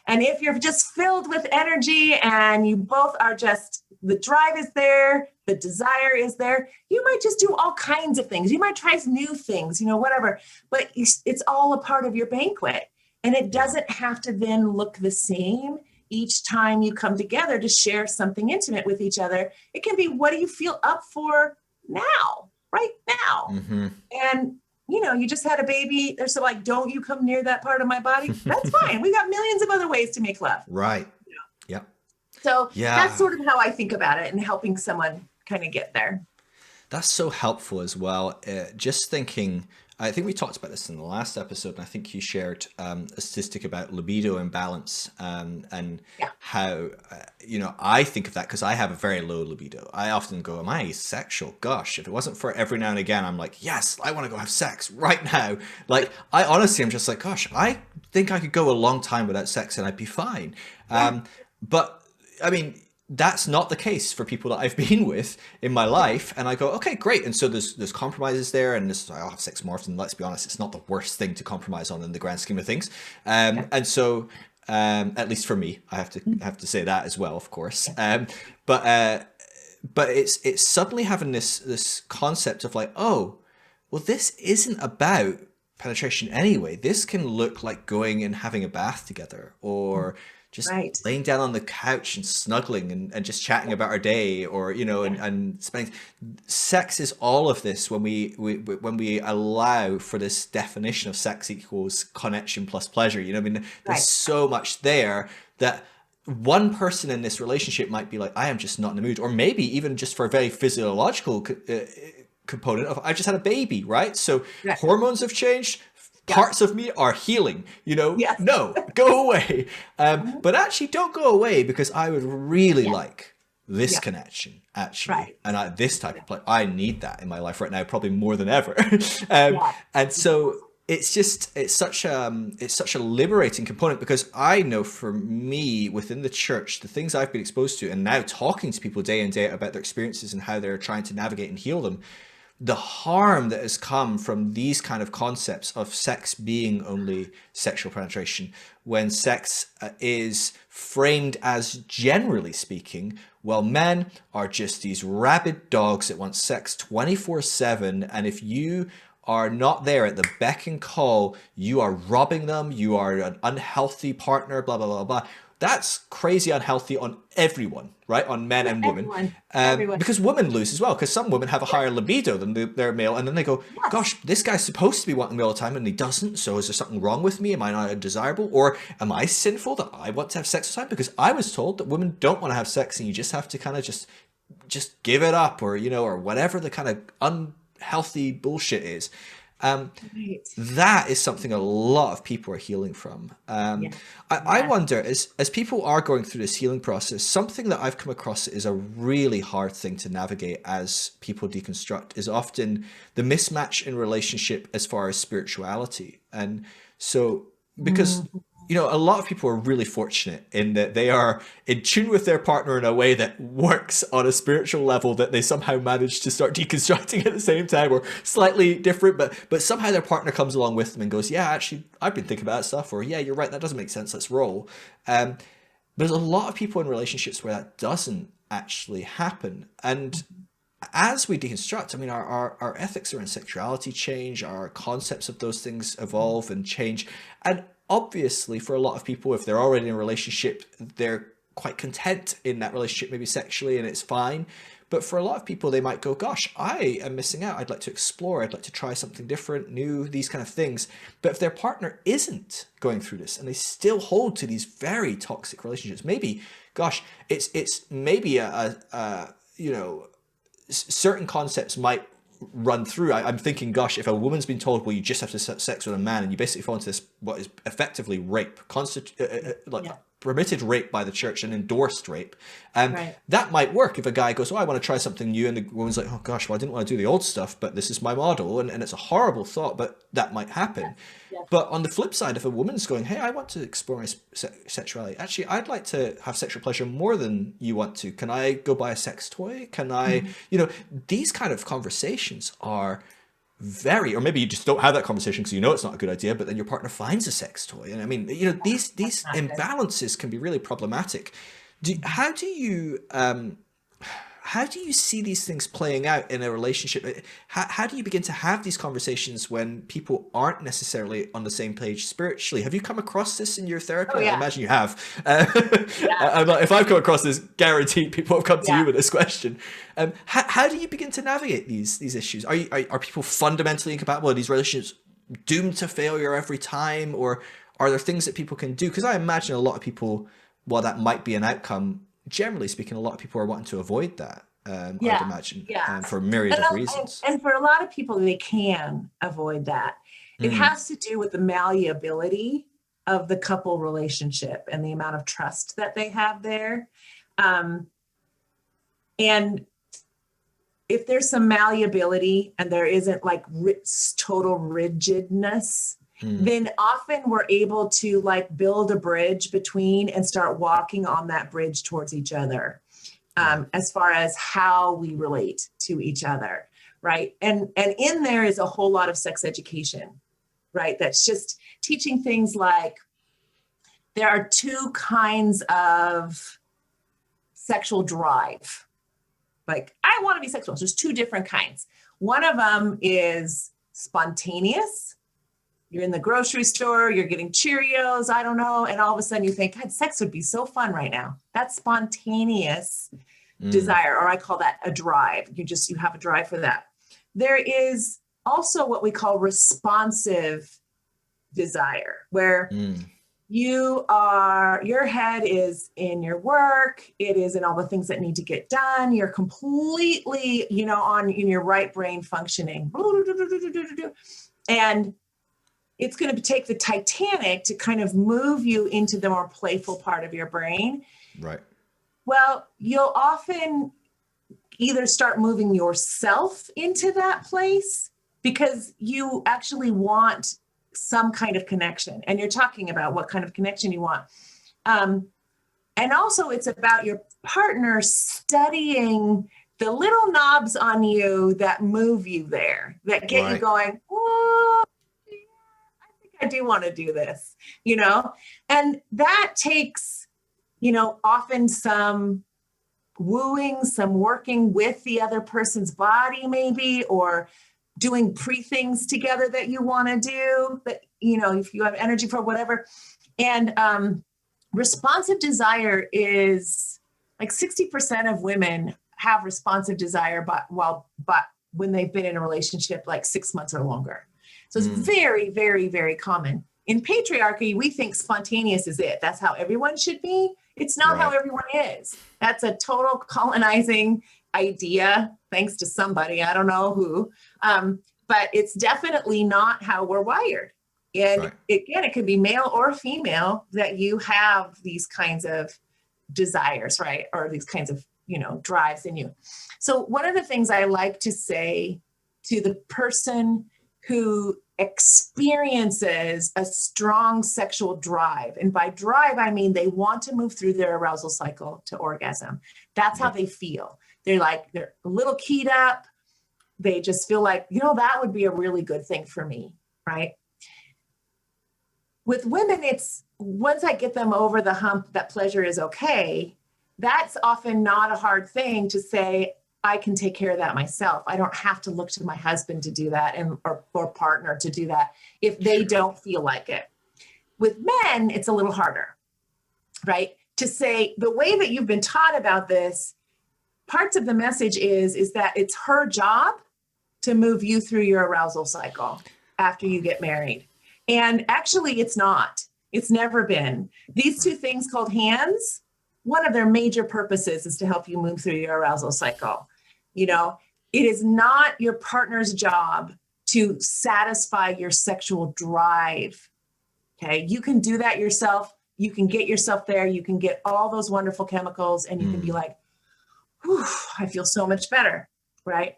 and if you're just filled with energy and you both are just, the drive is there, the desire is there, you might just do all kinds of things. You might try new things, whatever, but it's all a part of your banquet. And it doesn't have to then look the same each time you come together to share something intimate with each other. It can be, what do you feel up for now, right now? And you just had a baby. They're so like, don't you come near that part of my body? That's fine. We got millions of other ways to make love. Right. Yeah. So that's sort of how I think about it, and helping someone kind of get there. That's so helpful as well. Just thinking, I think we talked about this in the last episode, and I think you shared a statistic about libido imbalance, and how, I think of that because I have a very low libido. I often go, am I asexual? Gosh, if it wasn't for every now and again, I'm like, yes, I want to go have sex right now. Like, I honestly, I'm just like, gosh, I think I could go a long time without sex and I'd be fine. But I mean, that's not the case for people that I've been with in my life. And I go, okay, great. And so there's compromises there, and I'll have sex more often. Let's be honest, it's not the worst thing to compromise on in the grand scheme of things. And so, at least for me, I have to say that as well, of course. But it's suddenly having this concept of like, oh, well, this isn't about penetration anyway. This can look like going and having a bath together, or just laying down on the couch and snuggling and just chatting about our day, or and spending. Sex is all of this when we allow for this definition of sex equals connection plus pleasure. There's so much there that one person in this relationship might be like, I am just not in the mood, or maybe even just for a very physiological component of, I just had a baby, right? So hormones have changed. Parts of me are healing, no, go away. But actually don't go away, because I would really like this connection, actually. And this type of play, I need that in my life right now, probably more than ever. And so it's such a liberating component, because I know for me within the church, the things I've been exposed to, and now talking to people day in, day out about their experiences and how they're trying to navigate and heal them, the harm that has come from these kind of concepts of sex being only sexual penetration, when sex is framed as, generally speaking, well, men are just these rabid dogs that want sex 24/7, and if you are not there at the beck and call, you are robbing them, you are an unhealthy partner, blah, blah, blah, blah. That's crazy unhealthy on everyone, right? On men and women. Everyone. Because women lose as well, because some women have a higher libido than their male, and then they go, gosh, this guy's supposed to be wanting me all the time and he doesn't, so is there something wrong with me? Am I not desirable? Or am I sinful that I want to have sex all the time? Because I was told that women don't want to have sex and you just have to kind of just give it up, or, you know, or whatever the kind of unhealthy bullshit is. That is something a lot of people are healing from. I wonder, as people are going through this healing process, something that I've come across is a really hard thing to navigate as people deconstruct is often the mismatch in relationship as far as spirituality. And so, because you know, a lot of people are really fortunate in that they are in tune with their partner in a way that works on a spiritual level, that they somehow manage to start deconstructing at the same time, or slightly different, but somehow their partner comes along with them and goes, yeah, actually, I've been thinking about that stuff, or yeah, you're right, that doesn't make sense, let's roll. There's a lot of people in relationships where that doesn't actually happen. And as we deconstruct, I mean, our ethics around sexuality change, our concepts of those things evolve and change. And obviously, for a lot of people, if they're already in a relationship, they're quite content in that relationship, maybe sexually, and it's fine. But for a lot of people, they might go, gosh, I am missing out. I'd like to explore. I'd like to try something different, new, these kind of things. But if their partner isn't going through this and they still hold to these very toxic relationships, maybe, gosh, it's maybe you know, certain concepts might run through. I'm thinking, gosh, if a woman's been told, well, you just have to have sex with a man, and you basically fall into this, what is effectively rape, permitted rape by the church and endorsed rape, that might work if a guy goes, oh, I want to try something new, and the woman's like, oh gosh, well, I didn't want to do the old stuff, but this is my model, and it's a horrible thought, but that might happen. But on the flip side, if a woman's going, hey, I want to explore my sexuality, actually, I'd like to have sexual pleasure more than you want to. Can I go buy a sex toy? Can I, you know, these kind of conversations are very, or maybe you just don't have that conversation because you know it's not a good idea, but then your partner finds a sex toy. And I mean, you know, these imbalances can be really problematic. How do you see these things playing out in a relationship? How do you begin to have these conversations when people aren't necessarily on the same page spiritually? Have you come across this in your therapy? Oh, yeah. I imagine you have. If I've come across this, guaranteed people have come to you with this question. How do you begin to navigate these issues? Are people fundamentally incompatible? Are these relationships doomed to failure every time? Or are there things that people can do? Because I imagine a lot of people, while that might be an outcome, generally speaking, a lot of people are wanting to avoid that, I'd imagine, for a myriad of reasons. And for a lot of people, they can avoid that. It has to do with the malleability of the couple relationship and the amount of trust that they have there. And if there's some malleability and there isn't like total rigidness, then often we're able to like build a bridge between and start walking on that bridge towards each other, as far as how we relate to each other, right? And in there is a whole lot of sex education, right? That's just teaching things like there are two kinds of sexual drive. Like, I want to be sexual. There's two different kinds. One of them is spontaneous. You're in the grocery store, you're getting Cheerios, I don't know. And all of a sudden you think, God, sex would be so fun right now. That's spontaneous desire, or I call that a drive. You have a drive for that. There is also what we call responsive desire, where your head is in your work, it is in all the things that need to get done. You're completely, in your right brain functioning. And it's going to take the Titanic to kind of move you into the more playful part of your brain. Right. Well, you'll often either start moving yourself into that place because you actually want some kind of connection. And you're talking about what kind of connection you want. And also it's about your partner studying the little knobs on you that move you there, that get you going, oh, I do want to do this, and that takes, often some wooing, some working with the other person's body, maybe, or doing pre-things together that you want to do, that, you know, if you have energy for whatever. And responsive desire is like 60% of women have responsive desire, but when they've been in a relationship like 6 months or longer. So it's very, very, very common. In patriarchy, we think spontaneous is it. That's how everyone should be. It's not how everyone is. That's a total colonizing idea, thanks to somebody, I don't know who. But it's definitely not how we're wired. And again, it could be male or female that you have these kinds of desires, right? Or these kinds of, you know, drives in you. So one of the things I like to say to the person who experiences a strong sexual drive, and by drive, I mean they want to move through their arousal cycle to orgasm. That's how they feel. They're a little keyed up. They just feel like, you know, that would be a really good thing for me, right? With women, it's once I get them over the hump that pleasure is okay, that's often not a hard thing to say, I can take care of that myself. I don't have to look to my husband to do that or partner to do that if they don't feel like it. With men, it's a little harder, right? To say the way that you've been taught about this, parts of the message is that it's her job to move you through your arousal cycle after you get married. And actually, it's not. It's never been. These two things called hands, one of their major purposes is to help you move through your arousal cycle. You know, it is not your partner's job to satisfy your sexual drive. Okay. You can do that yourself. You can get yourself there. You can get all those wonderful chemicals and you can be like, whew, I feel so much better. Right.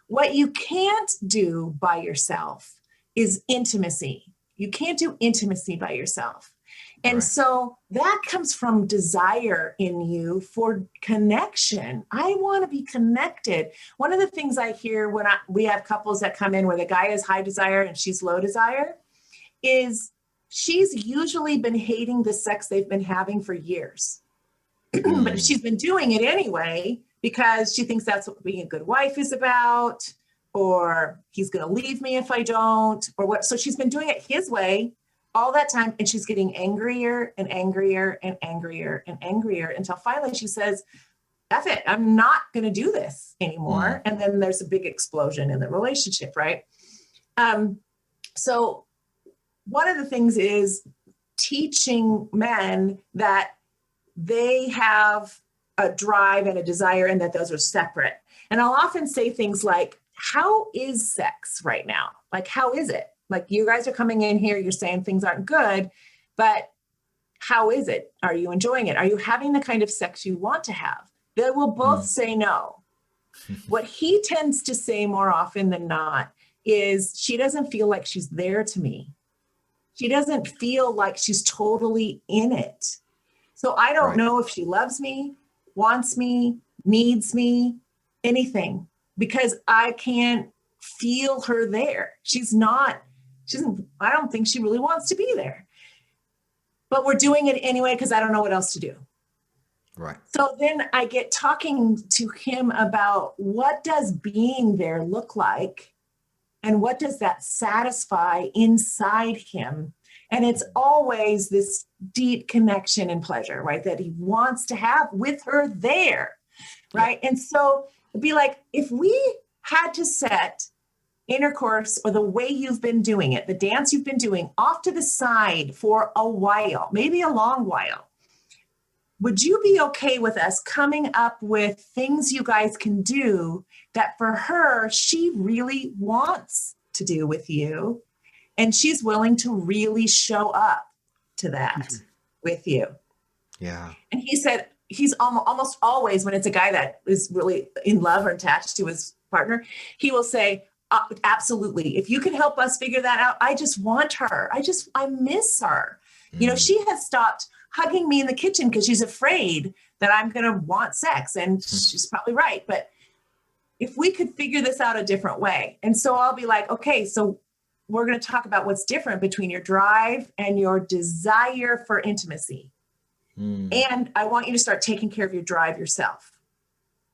What you can't do by yourself is intimacy. You can't do intimacy by yourself. And so that comes from desire in you for connection. I want to be connected. One of the things I hear when we have couples that come in where the guy has high desire and she's low desire is she's usually been hating the sex they've been having for years. But she's been doing it anyway because she thinks that's what being a good wife is about, or he's going to leave me if I don't, or what. So she's been doing it his way all that time, and she's getting angrier and angrier and angrier and angrier until finally she says, F it, I'm not going to do this anymore. And then there's a big explosion in the relationship, right? So one of the things is teaching men that they have a drive and a desire and that those are separate. And I'll often say things like, how is sex right now? Like, how is it? Like, you guys are coming in here, you're saying things aren't good, but how is it? Are you enjoying it? Are you having the kind of sex you want to have? They will both say no. What he tends to say more often than not is she doesn't feel like she's there to me. She doesn't feel like she's totally in it. So I don't know if she loves me, wants me, needs me, anything, because I can't feel her there. I don't think she really wants to be there. But we're doing it anyway because I don't know what else to do. Right. So then I get talking to him about what does being there look like and what does that satisfy inside him. And it's always this deep connection and pleasure, right, that he wants to have with her there, right? And so it'd be like, if we had to set intercourse or the way you've been doing it, the dance you've been doing, off to the side for a while, maybe a long while, would you be okay with us coming up with things you guys can do that for her, she really wants to do with you, and she's willing to really show up to that with you? Yeah. And he said he's almost always, when it's a guy that is really in love or attached to his partner, he will say, absolutely. If you can help us figure that out, I just want her. I miss her. You know, she has stopped hugging me in the kitchen because she's afraid that I'm going to want sex. And she's probably right. But if we could figure this out a different way. And so I'll be like, okay, so we're going to talk about what's different between your drive and your desire for intimacy. And I want you to start taking care of your drive yourself.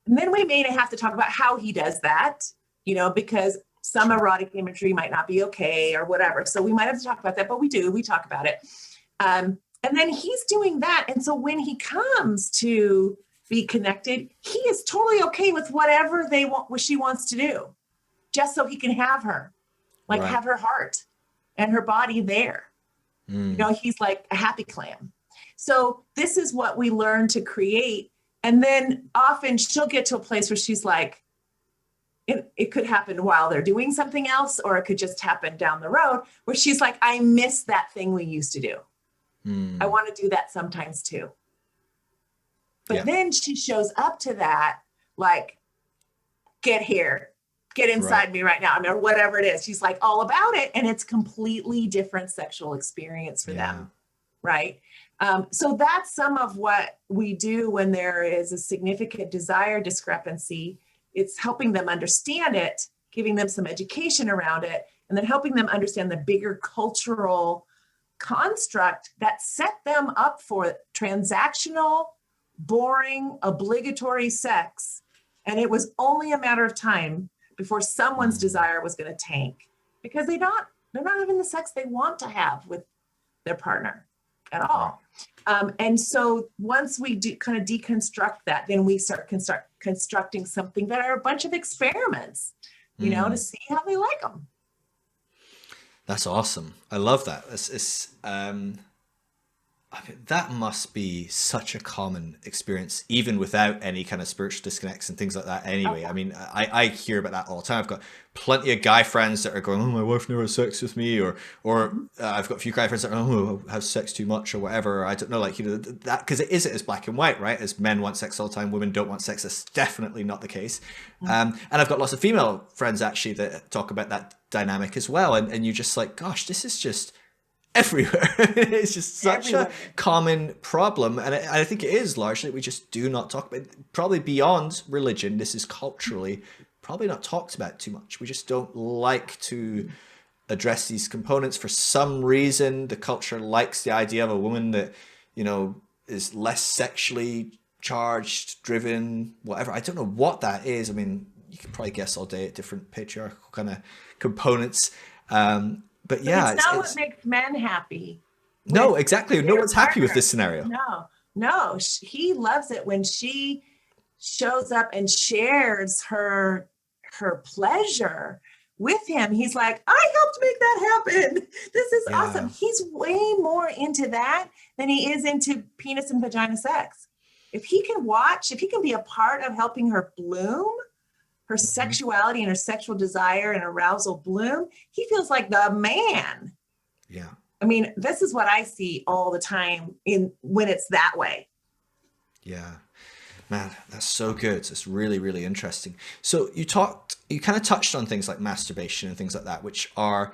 And then we may have to talk about how he does that, you know, because Some erotic imagery might not be okay or whatever. So we might have to talk about that, but we talk about it. And then he's doing that. And so when he comes to be connected, he is totally okay with whatever what she wants to do, just so he can have her, like have her heart and her body there. You know, he's like a happy clam. So this is what we learn to create. And then often she'll get to a place where she's like, it could happen while they're doing something else, or it could just happen down the road where she's like, I miss that thing we used to do. I want to do that sometimes too. But then she shows up to that, like, get here, get inside me right now. I mean, or whatever it is. She's like all about it. And it's completely different sexual experience for them. Right. So that's some of what we do when there is a significant desire discrepancy. It's helping them understand it, giving them some education around it, and then helping them understand the bigger cultural construct that set them up for transactional, boring, obligatory sex. And it was only a matter of time before someone's desire was going to tank, because they're not having the sex they want to have with their partner at all. And so once we do kind of deconstruct that, then we start constructing something that are a bunch of experiments, you know, to see how they like them. That's awesome. I love that. I mean, that must be such a common experience, even without any kind of spiritual disconnects and things like that anyway. I mean, I hear about that all the time. I've got plenty of guy friends that are going, oh, my wife never has sex with me, or I've got a few guy friends that are, oh, I have sex too much or whatever. Or I don't know, like, you know, that, because it isn't as black and white, right? As men want sex all the time, women don't want sex. That's definitely not the case. And I've got lots of female friends actually that talk about that dynamic as well. And you're just like, gosh, this is just everywhere. It's just such a common problem, and I think it is largely we just do not talk about it. Probably beyond religion, this is culturally probably not talked about too much. We just don't like to address these components for some reason. The culture likes the idea of a woman that, you know, is less sexually charged, driven, whatever. I don't know what that is. I mean, you can probably guess all day at different patriarchal kind of components. But yeah, it's not what makes men happy. No, exactly. No one's happy with this scenario. No, he loves it when she shows up and shares her pleasure with him. He's like, I helped make that happen. This is awesome. He's way more into that than he is into penis and vagina sex. If he can be a part of helping her bloom, her sexuality and her sexual desire and arousal bloom, he feels like the man. Yeah. I mean, this is what I see all the time when it's that way. Yeah. Man, that's so good. It's really, really interesting. So you kind of touched on things like masturbation and things like that, which are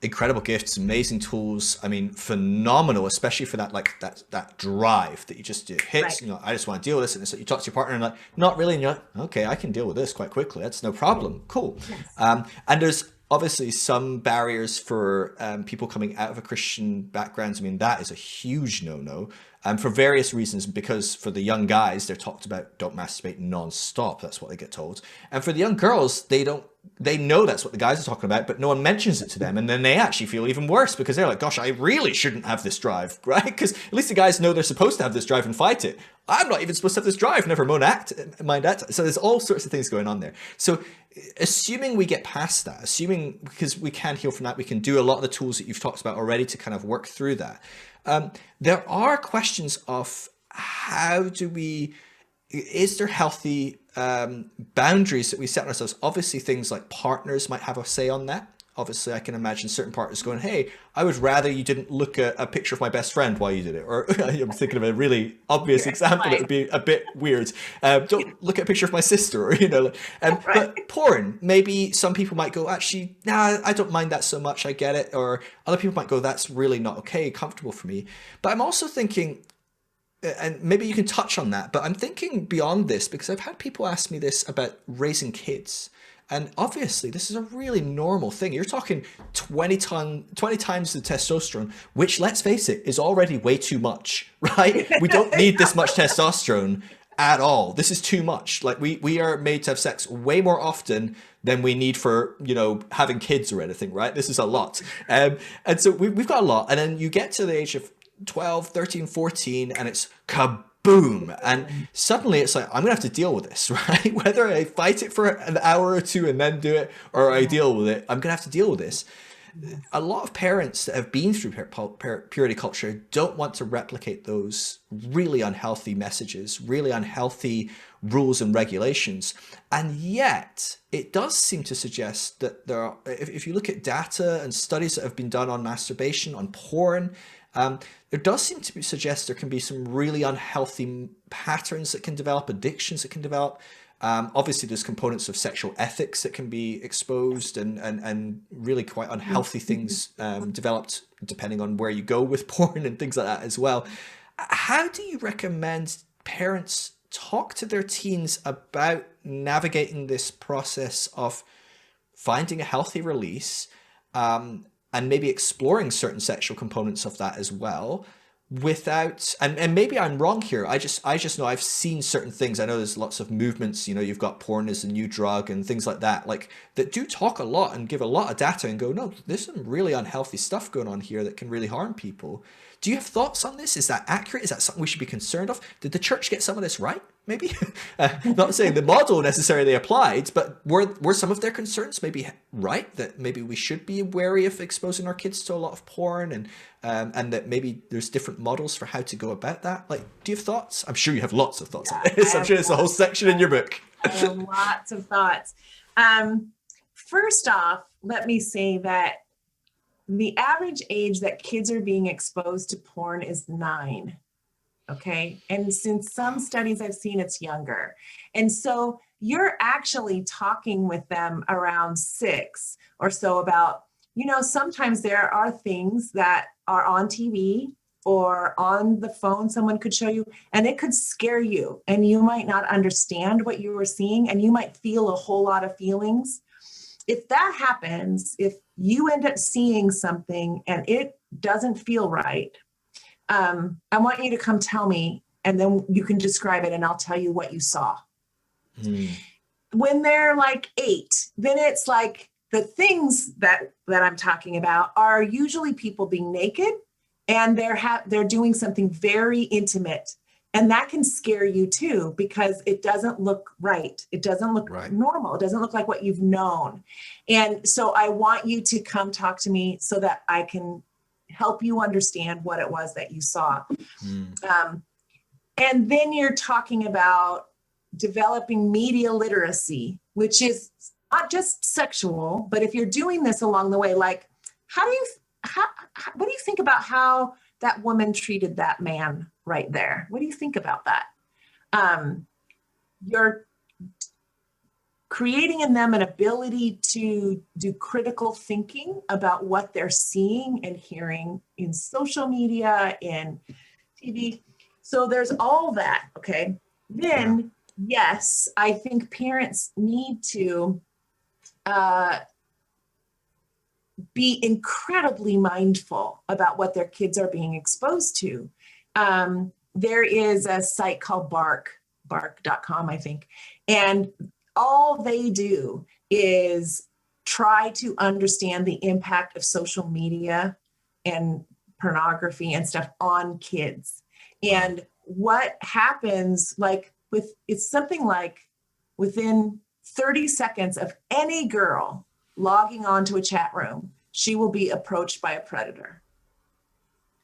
incredible gifts, amazing tools. I mean, phenomenal, especially for that, like that drive that you just do hits, you know, I just want to deal with this. And so you talk to your partner and like, not really. And you're like, okay, I can deal with this quite quickly. That's no problem. Cool. Yes. And there's obviously some barriers for people coming out of a Christian background. I mean, that is a huge no-no. For various reasons, because for the young guys, they're talked about, don't masturbate non-stop. That's what they get told. And for the young girls, they know that's what the guys are talking about, but no one mentions it to them. And then they actually feel even worse because they're like, gosh, I really shouldn't have this drive, right? Because at least the guys know they're supposed to have this drive and fight it. I'm not even supposed to have this drive, never mind that. So there's all sorts of things going on there. So assuming we get past that, because we can heal from that, we can do a lot of the tools that you've talked about already to kind of work through that. There are questions of is there healthy boundaries that we set ourselves? Obviously, things like partners might have a say on that. Obviously, I can imagine certain partners going, hey, I would rather you didn't look at a picture of my best friend while you did it. Or I'm thinking of a really obvious example that would be a bit weird. Don't look at a picture of my sister, or, you know. But porn, maybe some people might go, actually, nah, I don't mind that so much. I get it. Or other people might go, that's really not okay, comfortable for me. But I'm also thinking, and maybe you can touch on that, but I'm thinking beyond this, because I've had people ask me this about raising kids. And obviously, this is a really normal thing. You're talking 20 times the testosterone, which, let's face it, is already way too much, right? We don't need this much testosterone at all. This is too much. Like we are made to have sex way more often than we need for, having kids or anything, right? This is a lot. And so we've got a lot. And then you get to the age of 12, 13, 14, and it's kaboom. And suddenly it's like, I'm going to have to deal with this, right? Whether I fight it for an hour or two and then do it, or I deal with it, I'm going to have to deal with this. A lot of parents that have been through purity culture don't want to replicate those really unhealthy messages, really unhealthy rules and regulations. And yet it does seem to suggest that there are, if you look at data and studies that have been done on masturbation, on porn, there does seem to suggest there can be some really unhealthy patterns that can develop, addictions that can develop. Obviously, there's components of sexual ethics that can be exposed, and really quite unhealthy things developed depending on where you go with porn and things like that as well. How do you recommend parents talk to their teens about navigating this process of finding a healthy release, and maybe exploring certain sexual components of that as well, without, and maybe I'm wrong here. I just know I've seen certain things. I know there's lots of movements, you've got porn as a new drug and things like that, like that do talk a lot and give a lot of data and go, no, there's some really unhealthy stuff going on here that can really harm people. Do you have thoughts on this? Is that accurate? Is that something we should be concerned of? Did the church get some of this right? Maybe not saying the model necessarily applied, but were some of their concerns maybe right, that maybe we should be wary of exposing our kids to a lot of porn, and that maybe there's different models for how to go about that? Like, do you have thoughts? I'm sure you have lots of thoughts on this. I'm sure there's a whole section in your book. I have lots of thoughts. First off, let me say that the average age that kids are being exposed to porn is 9. Okay. And since some studies I've seen, it's younger. And so you're actually talking with them around 6 or so about, sometimes there are things that are on TV or on the phone someone could show you, and it could scare you, and you might not understand what you were seeing, and you might feel a whole lot of feelings. If that happens, if you end up seeing something and it doesn't feel right, I want you to come tell me, and then you can describe it and I'll tell you what you saw. When they're like 8, then it's like the things that I'm talking about are usually people being naked, and they're doing something very intimate. And that can scare you too, because it doesn't look right. It doesn't look normal. It doesn't look like what you've known. And so I want you to come talk to me so that I can help you understand what it was that you saw. And then you're talking about developing media literacy, which is not just sexual, but if you're doing this along the way, like, what do you think about how that woman treated that man right there? What do you think about that? You're creating in them an ability to do critical thinking about what they're seeing and hearing in social media, in TV. So there's all that, okay? Then, yes, I think parents need to be incredibly mindful about what their kids are being exposed to. There is a site called bark.com, I think. And all they do is try to understand the impact of social media and pornography and stuff on kids. And what happens, it's something like within 30 seconds of any girl logging onto a chat room, she will be approached by a predator.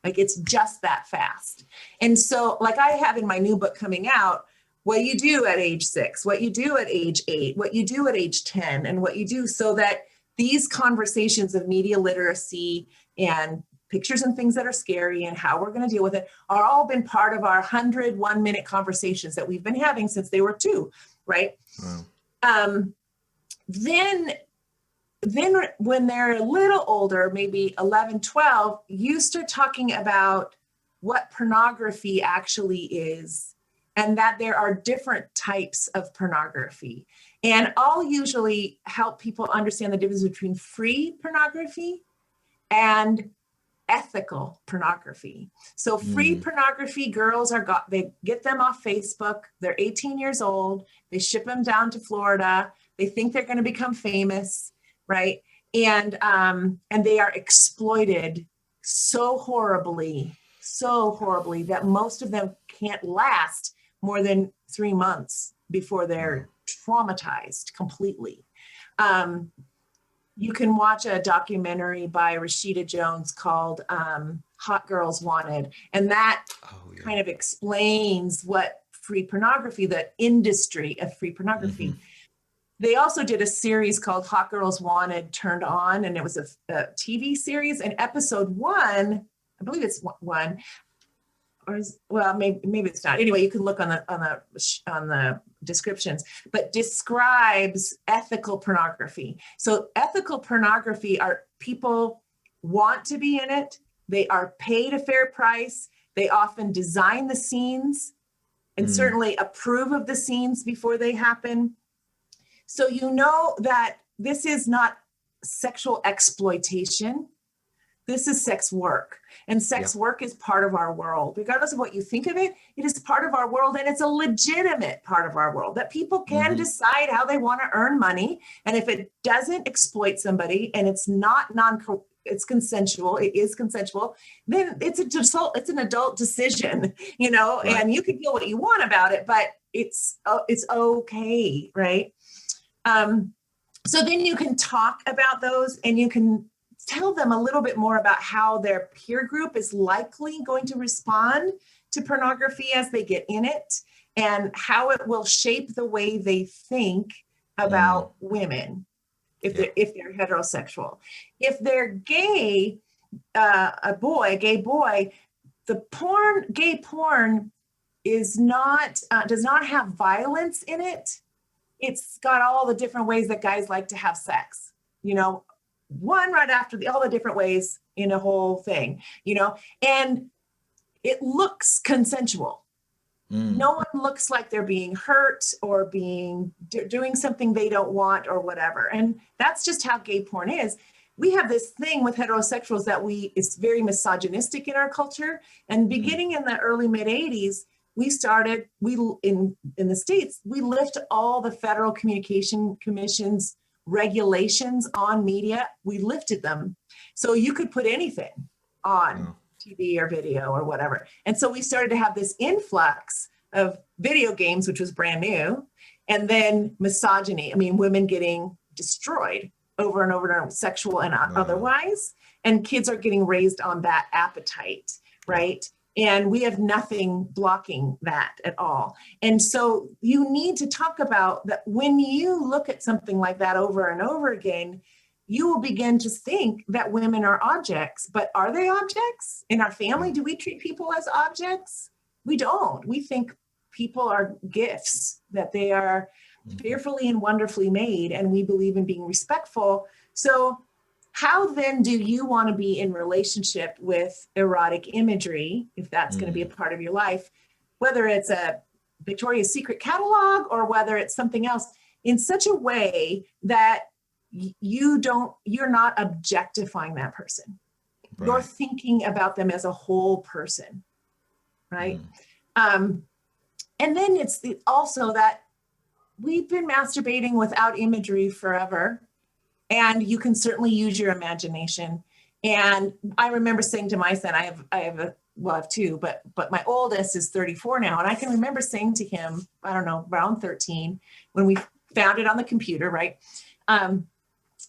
Like, it's just that fast. And so, like I have in my new book coming out, what you do at age 6, what you do at age 8, what you do at age 10, and what you do, so that these conversations of media literacy and pictures and things that are scary and how we're going to deal with it are all been part of our 100 1-minute conversations that we've been having since they were 2, right? Wow. Then when they're a little older, maybe 11, 12, you start talking about what pornography actually is, and that there are different types of pornography. And I'll usually help people understand the difference between free pornography and ethical pornography. So free pornography, girls they get them off Facebook. They're 18 years old. They ship them down to Florida. They think they're going to become famous, right? And they are exploited so horribly that most of them can't last more than 3 months before they're traumatized completely. You can watch a documentary by Rashida Jones called Hot Girls Wanted. And that kind of explains what free pornography, the industry of free pornography. They also did a series called Hot Girls Wanted Turned On, and it was a TV series. And episode 1, I believe it's 1, maybe it's not. Anyway, you can look on the descriptions, but describes ethical pornography. So ethical pornography are people want to be in it. They are paid a fair price. They often design the scenes and certainly approve of the scenes before they happen. So you know that this is not sexual exploitation. This is sex work. And sex work is part of our world. Regardless of what you think of it, it is part of our world, and it's a legitimate part of our world that people can decide how they want to earn money. And if it doesn't exploit somebody and it's not it's consensual, it is consensual, then it's an adult decision, you know, and you can feel what you want about it, but it's okay, right? So then you can talk about those, and you can tell them a little bit more about how their peer group is likely going to respond to pornography as they get in it, and how it will shape the way they think about women if they're heterosexual. If they're gay, a gay boy, gay porn is not does not have violence in it. It's got all the different ways that guys like to have sex, you know, one right after all the different ways in a whole thing, you know, and it looks consensual. No one looks like they're being hurt or doing something they don't want or whatever. And that's just how gay porn is. We have this thing with heterosexuals that it's very misogynistic in our culture. And beginning in the early mid 80s, in the States, we lift all the Federal Communication Commission's regulations on media. We lifted them. So you could put anything on TV or video or whatever. And so we started to have this influx of video games, which was brand new. And then misogyny, women getting destroyed over and over and over, sexual and otherwise. And kids are getting raised on that appetite, right? And we have nothing blocking that at all. And so you need to talk about that when you look at something like that over and over again, you will begin to think that women are objects. But are they objects? In our family, do we treat people as objects? We don't. We think people are gifts, that they are fearfully and wonderfully made, and we believe in being respectful. So how then do you want to be in relationship with erotic imagery, if that's going to be a part of your life, whether it's a Victoria's Secret catalog or whether it's something else, in such a way that you're not objectifying that person. Right. You're thinking about them as a whole person, right? And then it's also that we've been masturbating without imagery forever. And you can certainly use your imagination. And I remember saying to my son, I have two, but my oldest is 34 now. And I can remember saying to him, I don't know, around 13, when we found it on the computer, right?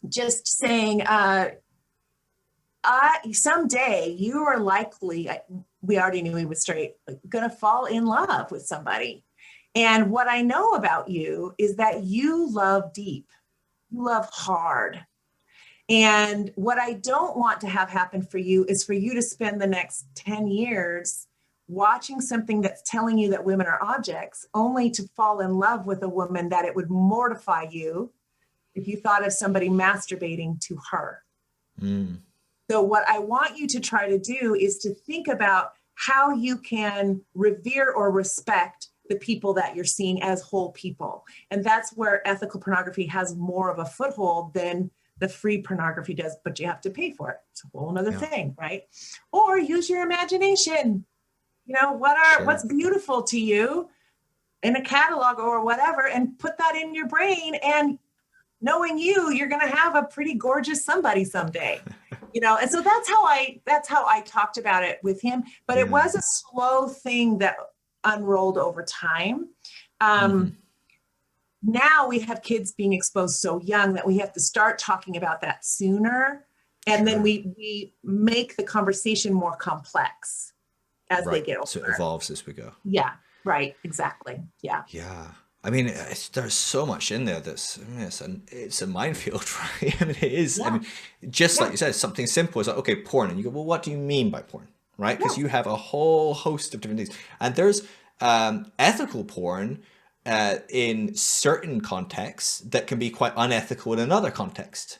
Just saying, someday you are likely, we already knew he was straight, going to fall in love with somebody. And what I know about you is that you love deep. You love hard. And what I don't want to have happen for you is for you to spend the next 10 years watching something that's telling you that women are objects, only to fall in love with a woman that it would mortify you if you thought of somebody masturbating to her. So what I want you to try to do is to think about how you can revere or respect the people that you're seeing as whole people. And that's where ethical pornography has more of a foothold than the free pornography does, but you have to pay for it. It's a whole other thing, right? Or use your imagination. You know, what's beautiful to you in a catalog or whatever, and put that in your brain, and knowing you're going to have a pretty gorgeous somebody someday, you know? And so that's how I talked about it with him, but it was a slow thing that unrolled over time. Now we have kids being exposed so young that we have to start talking about that sooner. And then we make the conversation more complex as they get older. So it evolves as we go. Yeah, right. Exactly. Yeah. Yeah. I mean, there's so much in there it's a minefield, right? I mean, it is. I mean, just like you said, something simple is like, okay, porn. And you go, well, what do you mean by porn? Right? Because you have a whole host of different things. And there's ethical porn in certain contexts that can be quite unethical in another context.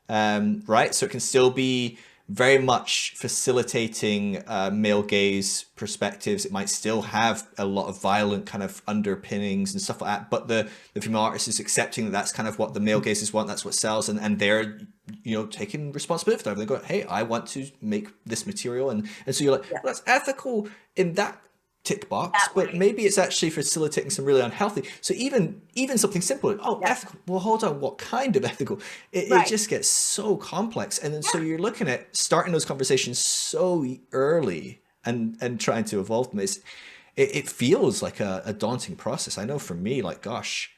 Right? So it can still be very much facilitating male gaze perspectives. It might still have a lot of violent kind of underpinnings and stuff like that, but the female artist is accepting that that's kind of what the male gazes want, that's what sells, and they're, you know, taking responsibility for that. They're going, hey, I want to make this material, and so you're like, well, that's ethical in that tick box, but maybe it's actually facilitating some really unhealthy. So even something simple, ethical, well, hold on, what kind of ethical? It just gets so complex. And then so you're looking at starting those conversations so early and trying to evolve them. It feels like a daunting process. I know for me, like, gosh,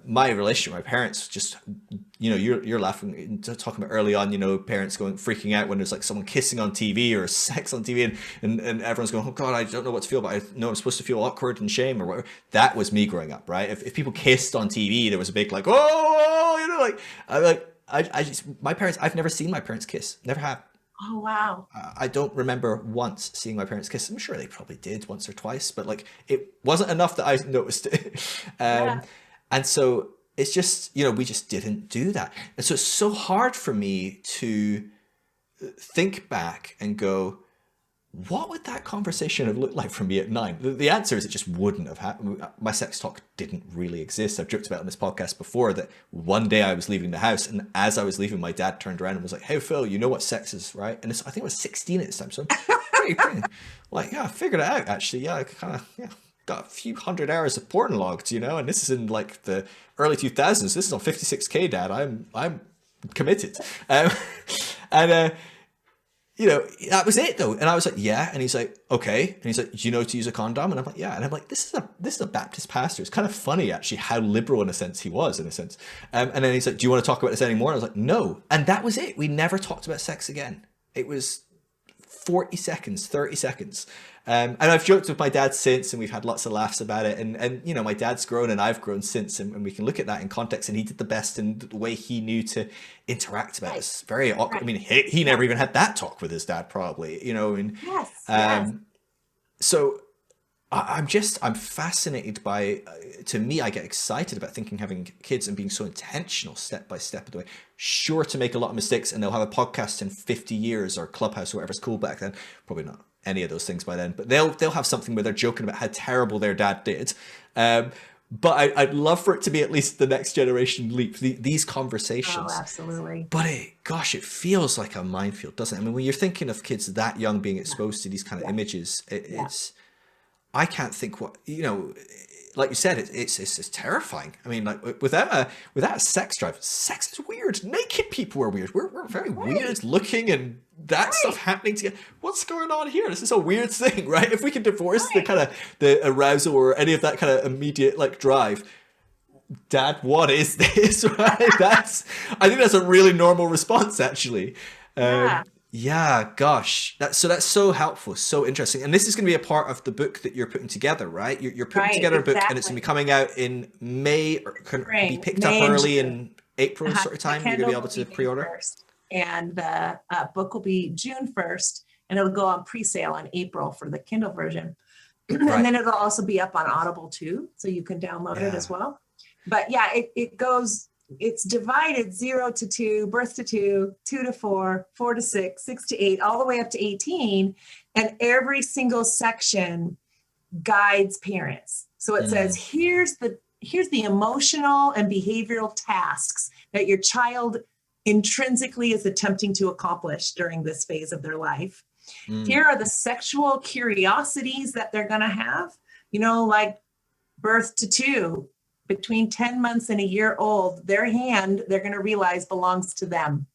my relationship with my parents, just, you know, you're laughing, talking about early on, you know, parents freaking out when there's like someone kissing on TV or sex on TV, and everyone's going, oh God, I don't know what to feel, but I know I'm supposed to feel awkward and shame or whatever. That was me growing up, right? If people kissed on TV, there was a big like, oh, you know, my parents, I've never seen my parents kiss, never have. Oh, wow. I don't remember once seeing my parents kiss. I'm sure they probably did once or twice, but like it wasn't enough that I noticed it. And so it's just, you know, we just didn't do that. And so it's so hard for me to think back and go, what would that conversation have looked like for me at 9? The answer is it just wouldn't have happened. My sex talk didn't really exist. I've joked about on this podcast before that one day I was leaving the house, and as I was leaving, my dad turned around and was like, hey, Phil, you know what sex is, right? And I think I was 16 at this time. So I'm pretty like, yeah, I figured it out, actually. Yeah, I kind of, got a few hundred hours of porn logged, you know, and this is in like the early 2000s. This is on 56K, Dad. I'm committed. You know, that was it though. And I was like, yeah. And he's like, okay. And he's like, do you know to use a condom? And I'm like, yeah. And I'm like, this is a Baptist pastor. It's kind of funny actually how liberal in a sense he was, in a sense. And then he's like, do you want to talk about this anymore? And I was like, no. And that was it. We never talked about sex again. It was 40 seconds, 30 seconds. And I've joked with my dad since, and we've had lots of laughs about it. And you know, my dad's grown and I've grown since, and we can look at that in context. And he did the best in the way he knew to interact about it. It's very awkward. I mean, he never even had that talk with his dad, probably, you know. And so I'm fascinated by, to me, I get excited about having kids and being so intentional step by step of the way. Sure to make a lot of mistakes, and they'll have a podcast in 50 years or Clubhouse or whatever's cool back then. Probably not any of those things by then, but they'll have something where they're joking about how terrible their dad did. But I'd love for it to be at least the next generation leap, these conversations. Oh, absolutely. But it feels like a minefield, doesn't it? I mean, when you're thinking of kids that young being exposed to these kind of images, it's, I can't think what, you know, like you said, it's terrifying. I mean, like without a sex drive, sex is weird. Naked people are weird. We're very weird looking, and that stuff happening together. What's going on here? This is a weird thing, right? If we can divorce the kind of the arousal or any of that kind of immediate like drive, Dad, what is this? Right? I think that's a really normal response, actually. Yeah, gosh, that's so helpful, so interesting. And this is going to be a part of the book that you're putting together, right? You're putting together a book, and it's going to be coming out in May, or can be picked up early in April sort of time. You're going to be able to pre-order. And the book will be June 1st, and it'll go on pre-sale in April for the Kindle version. And then it'll also be up on Audible too, so you can download it as well. But yeah, it's divided 0 to 2, birth to 2, 2 to 4, 4 to 6, 6 to 8, all the way up to 18. And every single section guides parents. So it says, here's here's the emotional and behavioral tasks that your child intrinsically is attempting to accomplish during this phase of their life. Here are the sexual curiosities that they're going to have, like birth to 2, between 10 months and a year old, their hand, they're going to realize belongs to them.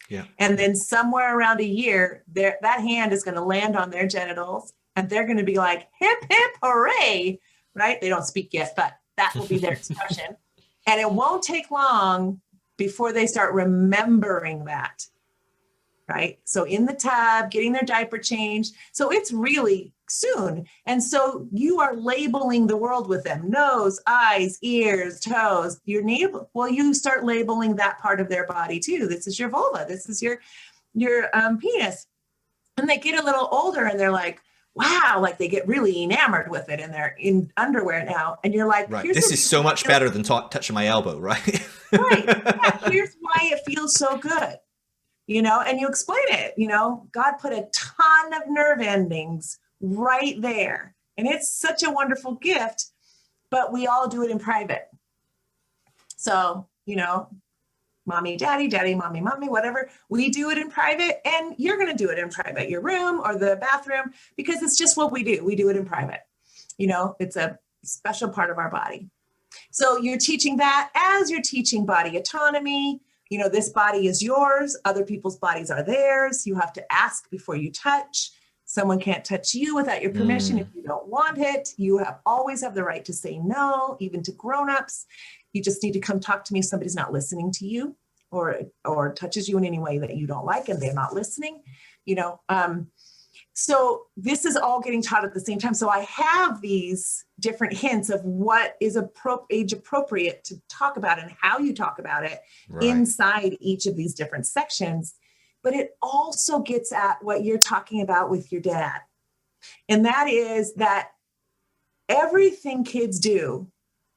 Yeah. And then somewhere around a year, that hand is going to land on their genitals and they're going to be like, hip, hip, hooray, right? They don't speak yet, but that will be their expression. And it won't take long before they start remembering that, right? So in the tub, getting their diaper changed. So it's really soon. And so you are labeling the world with them: nose, eyes, ears, toes, your navel. Well, you start labeling that part of their body too. This is your vulva. This is your penis. And they get a little older and they're like, wow, like they get really enamored with it and they're in underwear now. And you're like, right, this is so much better than touching my elbow, right? Right. Yeah, here's why it feels so good, and you explain it, God put a ton of nerve endings right there. And it's such a wonderful gift, but we all do it in private. So, mommy, daddy, mommy, whatever. We do it in private, and you're going to do it in private, your room or the bathroom, because it's just what we do. We do it in private. It's a special part of our body. So you're teaching that as you're teaching body autonomy. This body is yours. Other people's bodies are theirs. You have to ask before you touch. Someone can't touch you without your permission if you don't want it. You always have the right to say no, even to grownups. You just need to come talk to me if somebody's not listening to you or touches you in any way that you don't like and they're not listening. So this is all getting taught at the same time. So I have these different hints of what is age appropriate to talk about and how you talk about it inside each of these different sections. But it also gets at what you're talking about with your dad. And that is that everything kids do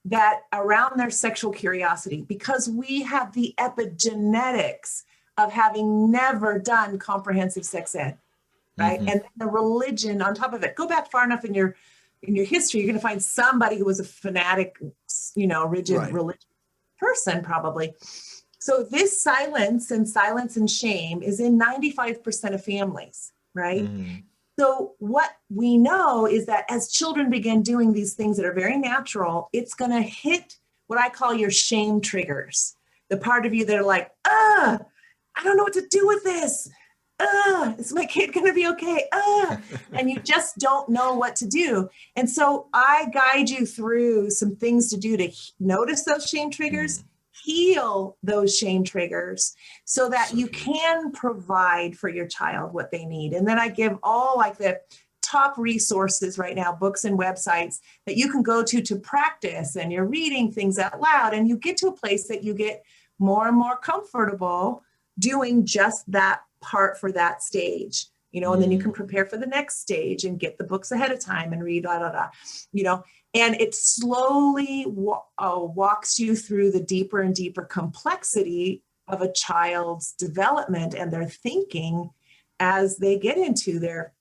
that around their sexual curiosity, because we have the epigenetics of having never done comprehensive sex ed, right? And the religion on top of it. Go back far enough in your history, you're going to find somebody who was a fanatic, rigid religious person probably. So this silence and shame is in 95% of families, right? So what we know is that as children begin doing these things that are very natural, it's going to hit what I call your shame triggers. The part of you that are like, I don't know what to do with this. Is my kid going to be okay? And you just don't know what to do. And so I guide you through some things to do to notice those shame triggers, heal those shame triggers so that you can provide for your child what they need. And then I give all like the top resources right now, books and websites that you can go to practice, and you're reading things out loud, and you get to a place that you get more and more comfortable doing just that part for that stage, and then you can prepare for the next stage and get the books ahead of time and read, and it slowly walks you through the deeper and deeper complexity of a child's development and their thinking as they get into their,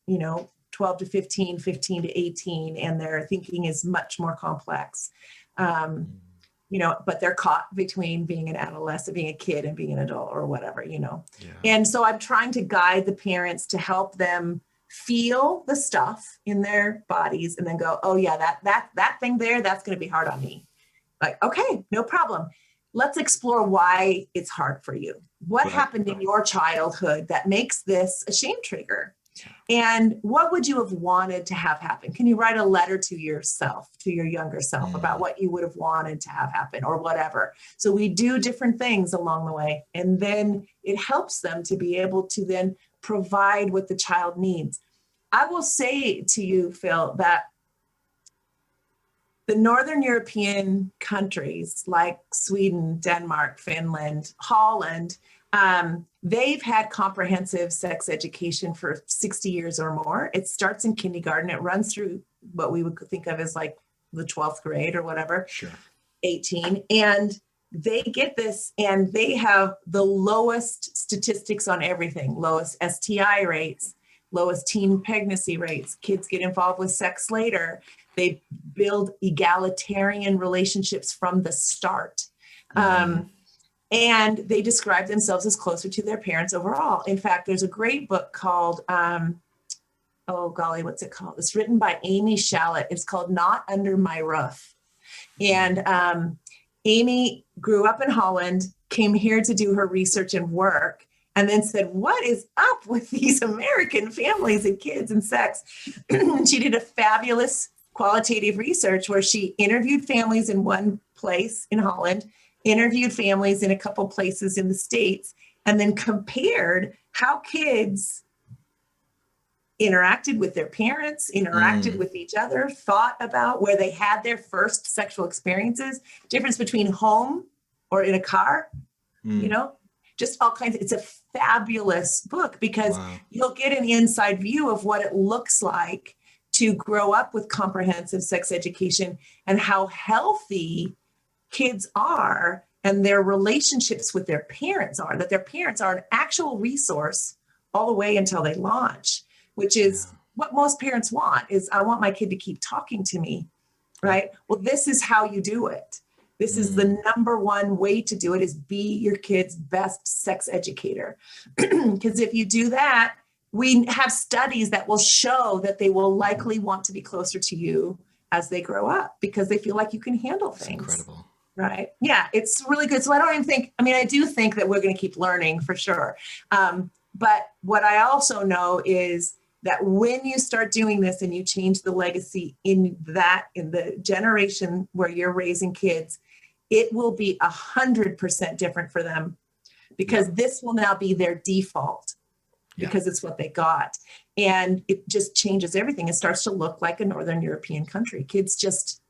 12 to 15, 15 to 18, and their thinking is much more complex. But they're caught between being an adolescent, being a kid, and being an adult or whatever, Yeah. And so I'm trying to guide the parents to help them feel the stuff in their bodies and then go, oh yeah, that thing there, that's going to be hard on me. Like, okay, no problem. Let's explore why it's hard for you. What happened in your childhood that makes this a shame trigger? And what would you have wanted to have happen? Can you write a letter to yourself, to your younger self, about what you would have wanted to have happen or whatever? So we do different things along the way. And then it helps them to be able to then provide what the child needs. I will say to you, Phil, that the Northern European countries like Sweden, Denmark, Finland, Holland, they've had comprehensive sex education for 60 years or more. It starts in kindergarten. It runs through what we would think of as like the 12th grade or whatever, 18. And they get this, and they have the lowest statistics on everything, lowest STI rates, lowest teen pregnancy rates. Kids get involved with sex later. They build egalitarian relationships from the start. And they describe themselves as closer to their parents overall. In fact, there's a great book called, oh golly, what's it called? It's written by Amy Shallett. It's called Not Under My Roof. And Amy grew up in Holland, came here to do her research and work, and then said, what is up with these American families and kids and sex? She did a fabulous qualitative research where she interviewed families in one place in Holland, interviewed families in a couple places in the States, and then compared how kids interacted with their parents, interacted with each other, thought about where they had their first sexual experiences, difference between home or in a car, you know, just all kinds of, it's a fabulous book because you'll get an inside view of what it looks like to grow up with comprehensive sex education and how healthy kids are and their relationships with their parents are, that their parents are an actual resource all the way until they launch, which is what most parents want is, I want my kid to keep talking to me, right? Well, this is how you do it. This is the number one way to do it is be your kid's best sex educator. Because if you do that, we have studies that will show that they will likely want to be closer to you as they grow up because they feel like you can handle things. That's incredible. Right. Yeah, it's really good. So I don't even think, I mean, I do think that we're going to keep learning for sure. But what I also know is that when you start doing this and you change the legacy in the generation where you're raising kids, it will be 100% different for them because this will now be their default because it's what they got. And it just changes everything. It starts to look like a Northern European country. Kids just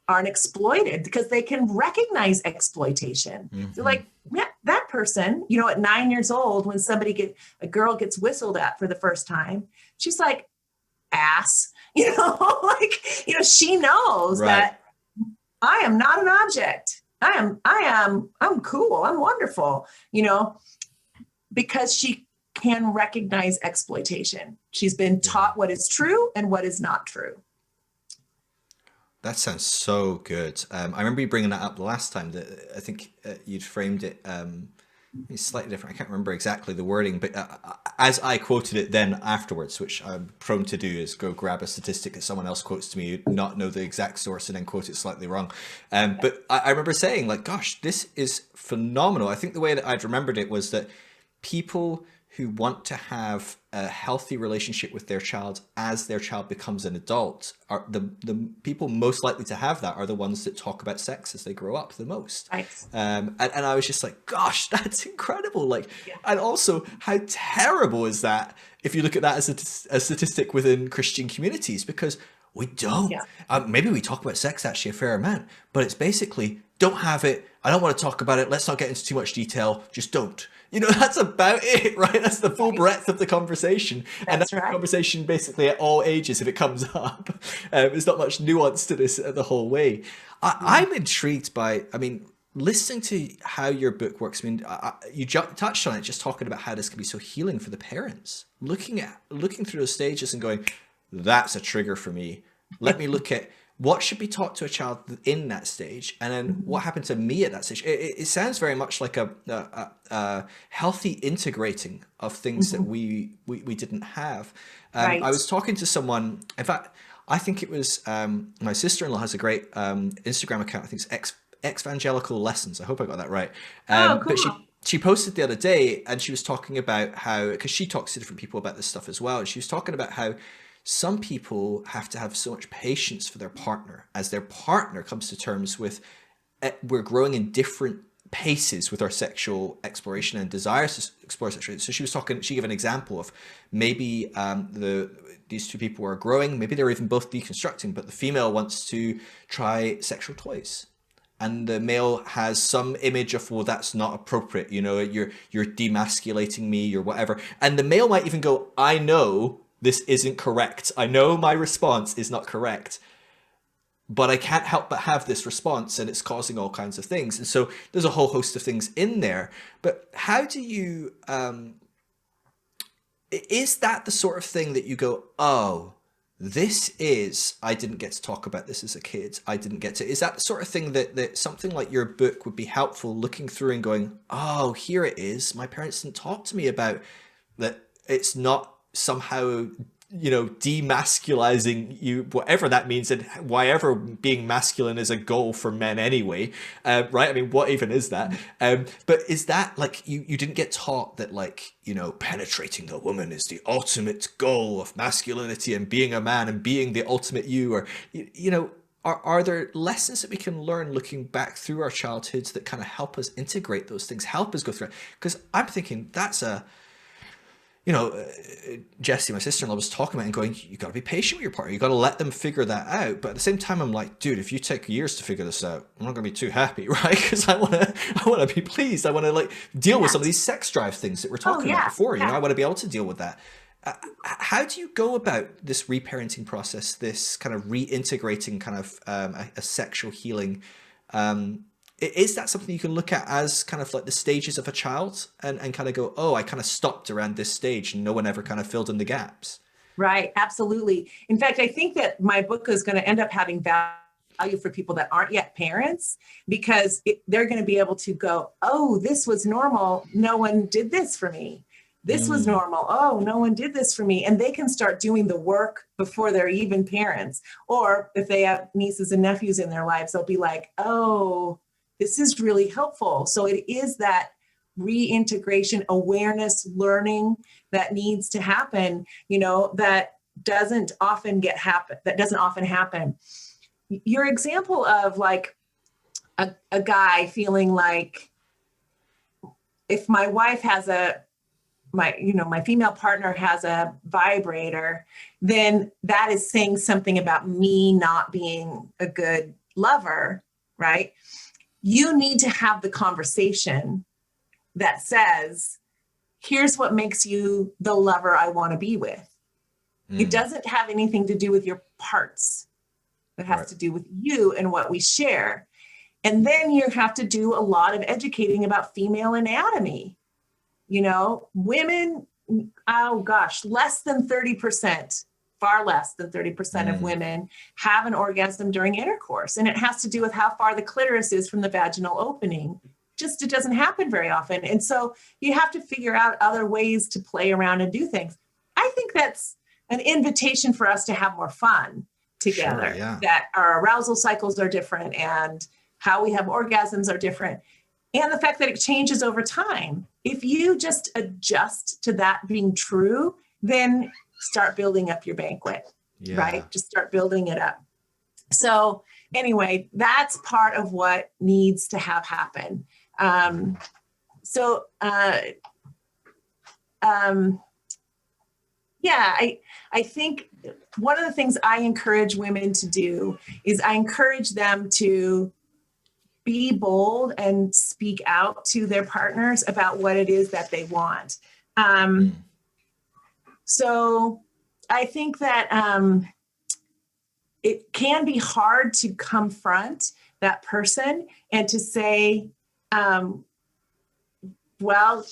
aren't exploited because they can recognize exploitation. They're like, yeah, that person, you know, at 9 years old, when a girl gets whistled at for the first time, she's like, ass, you know, like, you know, she knows that I am not an object. I'm cool. I'm wonderful, you know, because she can recognize exploitation. She's been taught what is true and what is not true. That sounds so good. I remember you bringing that up the last time. That I think you'd framed it it's slightly different. I can't remember exactly the wording, but as I quoted it then afterwards, which I'm prone to do, is go grab a statistic that someone else quotes to me, not know the exact source, and then quote it slightly wrong. But I remember saying, like, gosh, this is phenomenal. I think the way that I'd remembered it was that people who want to have a healthy relationship with their child as their child becomes an adult are the people most likely to have that are the ones that talk about sex as they grow up the most. Right. And I was just like, gosh, that's incredible. Like, and also how terrible is that if you look at that as a statistic within Christian communities, because we don't. Maybe we talk about sex actually a fair amount, but it's basically don't have it. I don't want to talk about it. Let's not get into too much detail. Just don't. You know, that's about it, right? That's the full breadth of the conversation. And that's a conversation basically at all ages if it comes up. There's not much nuance to this the whole way. I'm intrigued by, I mean, listening to how your book works. I mean, you touched on it, just talking about how this can be so healing for the parents. Looking through those stages and going, that's a trigger for me. Let me look at what should be taught to a child in that stage, and then what happened to me at that stage. It sounds very much like a healthy integrating of things that we didn't have. I was talking to someone, in fact, I think it was my sister-in-law has a great Instagram account. I think it's Evangelical Lessons. I hope I got that right. Cool. But she posted the other day, and she was talking about how, because she talks to different people about this stuff as well, and she was talking about how some people have to have so much patience for their partner as their partner comes to terms with we're growing in different paces with our sexual exploration and desires to explore sexuality. So she gave an example of maybe these two people are growing, maybe they're even both deconstructing, but the female wants to try sexual toys. And the male has some image of, well, that's not appropriate. You know, you're demasculating me, you're whatever. And the male might even go, I know this isn't correct. I know my response is not correct, but I can't help but have this response, and it's causing all kinds of things. And so there's a whole host of things in there. But how do you is that the sort of thing that you go, oh, this is, I didn't get to talk about this as a kid. I didn't get to, is that the sort of thing that something like your book would be helpful looking through and going, oh, here it is. My parents didn't talk to me about that. It's not somehow, demasculizing you, whatever that means, and whatever being masculine is a goal for men anyway, right? I mean, what even is that? But is that like, you didn't get taught that, like, penetrating the woman is the ultimate goal of masculinity and being a man and being the ultimate you, or, are there lessons that we can learn looking back through our childhoods that kind of help us integrate those things, help us go through it? Because I'm thinking that's Jessie, my sister-in-law, was talking about it and going, you got to be patient with your partner. You got to let them figure that out. But at the same time, I'm like, dude, if you take years to figure this out, I'm not going to be too happy, right? Because I want to be pleased. I want to like deal with some of these sex drive things that we're talking about before. I want to be able to deal with that. How do you go about this reparenting process, this kind of reintegrating kind of a sexual healing? Is that something you can look at as kind of like the stages of a child and kind of go, oh, I kind of stopped around this stage and no one ever kind of filled in the gaps? Right. Absolutely. In fact, I think that my book is going to end up having value for people that aren't yet parents, because they're going to be able to go, oh, this was normal. No one did this for me. This was normal. Oh, no one did this for me. And they can start doing the work before they're even parents. Or if they have nieces and nephews in their lives, they'll be like, oh, this is really helpful. So it is that reintegration, awareness, learning that needs to happen, that doesn't often happen. Your example of like a guy feeling like, if my wife has my female partner has a vibrator, then that is saying something about me not being a good lover, right? You need to have the conversation that says, here's what makes you the lover I want to be with. It doesn't have anything to do with your parts. It has to do with you and what we share. And then you have to do a lot of educating about female anatomy. Women, oh gosh, less than 30%, far less than 30% of women have an orgasm during intercourse. And it has to do with how far the clitoris is from the vaginal opening. Just, it doesn't happen very often. And so you have to figure out other ways to play around and do things. I think that's an invitation for us to have more fun together, that our arousal cycles are different and how we have orgasms are different. And the fact that it changes over time. If you just adjust to that being true, then start building up your banquet, right? Just start building it up. So anyway, that's part of what needs to have happen. I think one of the things I encourage women to do is I encourage them to be bold and speak out to their partners about what it is that they want. So I think that it can be hard to confront that person and to say, well,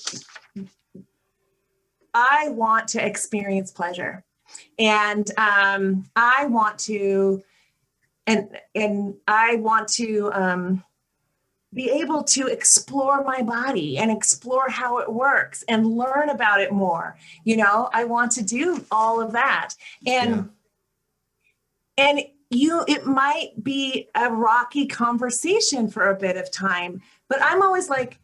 I want to experience pleasure, and I want to, and I want to be able to explore my body and explore how it works and learn about it more. I want to do all of that. And it might be a rocky conversation for a bit of time, but I'm always like,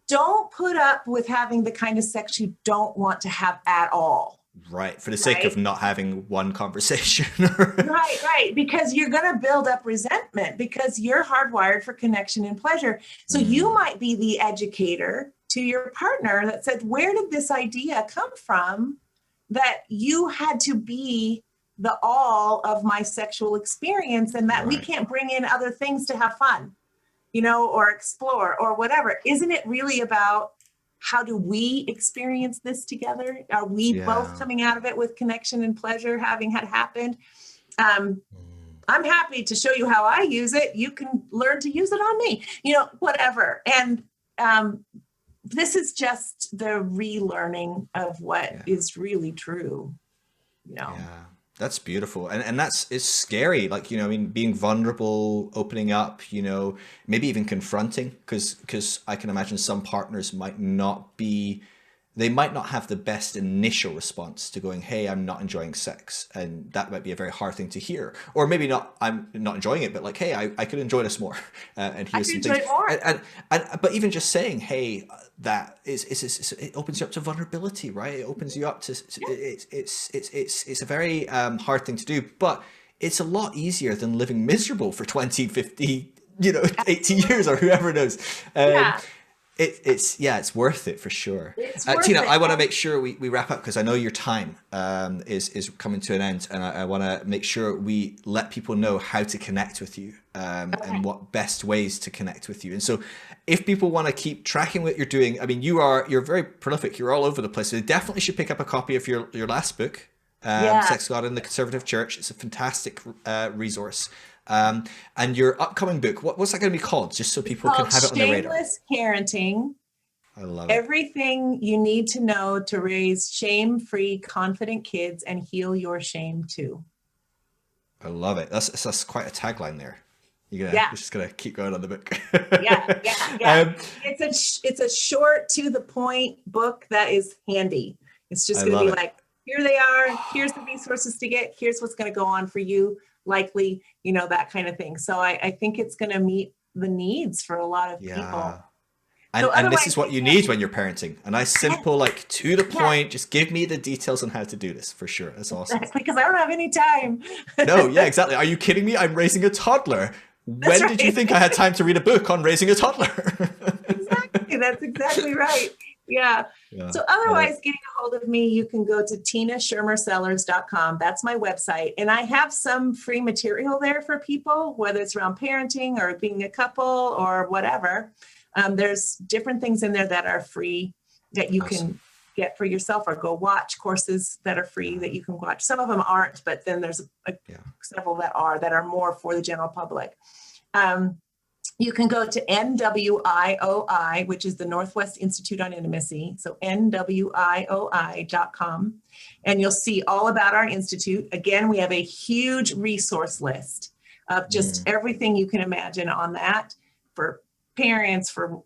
don't put up with having the kind of sex you don't want to have at all. Right. For the sake of not having one conversation. Right. Because you're going to build up resentment because you're hardwired for connection and pleasure. So you might be the educator to your partner that said, where did this idea come from that you had to be the all of my sexual experience and that we can't bring in other things to have fun, or explore or whatever? Isn't it really about how do we experience this together? Are we both coming out of it with connection and pleasure having had happened? I'm happy to show you how I use it. You can learn to use it on me, whatever. And this is just the relearning of what is really true, you know. Yeah, that's beautiful. And that's, it's scary. Like, you know, I mean, being vulnerable, opening up, you know, maybe even confronting, because I can imagine some partners might not be, they might not have the best initial response to going, hey, I'm not enjoying sex. And that might be a very hard thing to hear. Or maybe not, I'm not enjoying it, but like, hey, I could enjoy this more. And here's some things. But even just saying, hey, that it opens you up to vulnerability, right? It opens you up to, it's a very hard thing to do, but it's a lot easier than living miserable for 20, 50, you know, 80 years or whoever knows. It's worth it for sure. Tina, I want to make sure we wrap up, because I know your time is coming to an end, and I want to make sure we let people know how to connect with you and what best ways to connect with you. And so if people want to keep tracking what you're doing, I mean, you're very prolific. You're all over the place. So they definitely should pick up a copy of your last book, Sex, God, and the Conservative Church. It's a fantastic resource. And your upcoming book, what's that going to be called? Just so people can have it on their radar. Shameless Parenting. I love it. Everything you need to know to raise shame-free, confident kids and heal your shame too. I love it. That's quite a tagline there. You're just gonna keep going on the book. Yeah. It's a short, to the point book that is handy. It's just gonna be like, here they are. Here's the resources to get. Here's what's gonna go on for you. Likely, you know, that kind of thing. So I think it's going to meet the needs for a lot of people. And this is what you need when you're parenting. A nice, simple, like to the point, just give me the details on how to do this, for sure. That's awesome. Because I don't have any time. No, yeah, exactly. Are you kidding me? I'm raising a toddler. When did you think I had time to read a book on raising a toddler? Exactly. That's exactly right. Yeah. So otherwise, getting a hold of me, you can go to tinaschermersellers.com. That's my website. And I have some free material there for people, whether it's around parenting or being a couple or whatever. There's different things in there that are free that you can get for yourself, or go watch courses that are free that you can watch. Some of them aren't, but then there's several that are more for the general public. You can go to NWIOI, which is the Northwest Institute on Intimacy. So NWIOI.com. And you'll see all about our institute. Again, we have a huge resource list of just everything you can imagine on that, for parents, for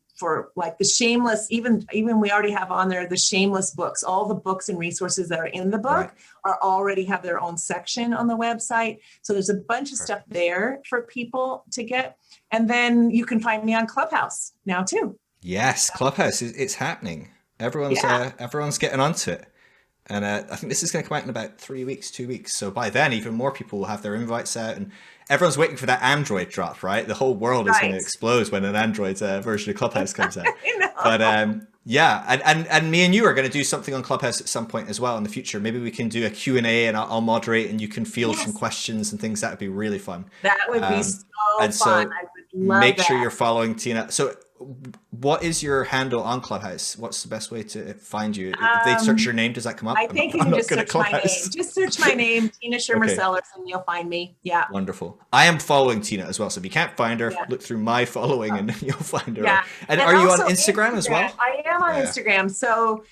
like the shameless, even we already have on there the shameless books. All the books and resources that are in the book are already have their own section on the website. So there's a bunch of stuff there for people to get. And then you can find me on Clubhouse now too. Yes, Clubhouse, it's happening. Everyone's getting onto it. And I think this is going to come out in about 2 weeks. So by then, even more people will have their invites out, and everyone's waiting for that Android drop, right? The whole world is going to explode when an Android version of Clubhouse comes out. But and me and you are going to do something on Clubhouse at some point as well in the future. Maybe we can do a Q&A, and I'll moderate, and you can field some questions and things. That would be really fun. That would be so fun. So I would love make sure you're following Tina. So what is your handle on Clubhouse? What's the best way to find you? If they search your name, does that come up? I think you can just search my name. Just search my name, Tina Schermer Sellers, and you'll find me. Yeah. Wonderful. I am following Tina as well. So if you can't find her, look through my following and you'll find her. Yeah. And are you on Instagram as well? I am on Instagram. So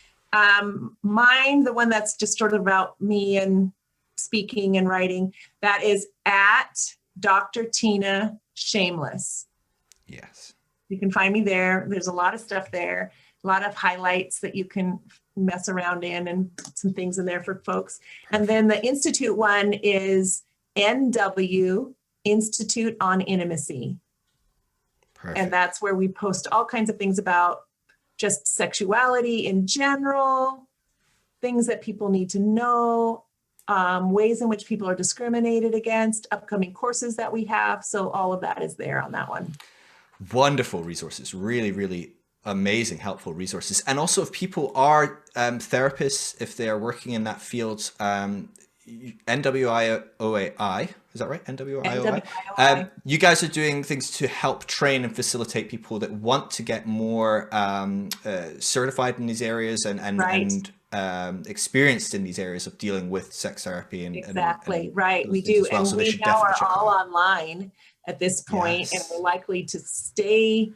mine, the one that's just sort of about me and speaking and writing, that is at Dr. Tina Shameless. Yes. You can find me there. There's a lot of stuff there, a lot of highlights that you can mess around in, and some things in there for folks. And then the Institute one is NW Institute on Intimacy. Perfect. And that's where we post all kinds of things about just sexuality in general, things that people need to know, ways in which people are discriminated against, upcoming courses that we have. So all of that is there on that one. Wonderful resources, really, really amazing, helpful resources. And also if people are therapists, if they are working in that field, NWIOI, is that right? NWIOI. You guys are doing things to help train and facilitate people that want to get more certified in these areas and experienced in these areas of dealing with sex therapy. And we do. Well. And we now are all online at this point, and we're likely to stay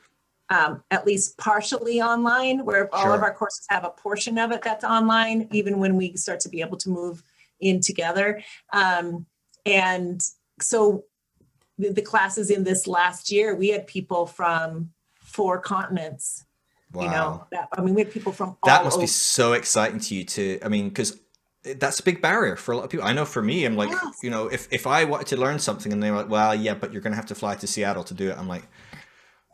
at least partially online, where all of our courses have a portion of it that's online, even when we start to be able to move in together. And so the classes in this last year, we had people from 4 continents. Wow. You know, we had people from that must be so exciting to you because that's a big barrier for a lot of people. I know for me, I'm like, you know, if I wanted to learn something and they were like, well, yeah, but you're going to have to fly to Seattle to do it. I'm like,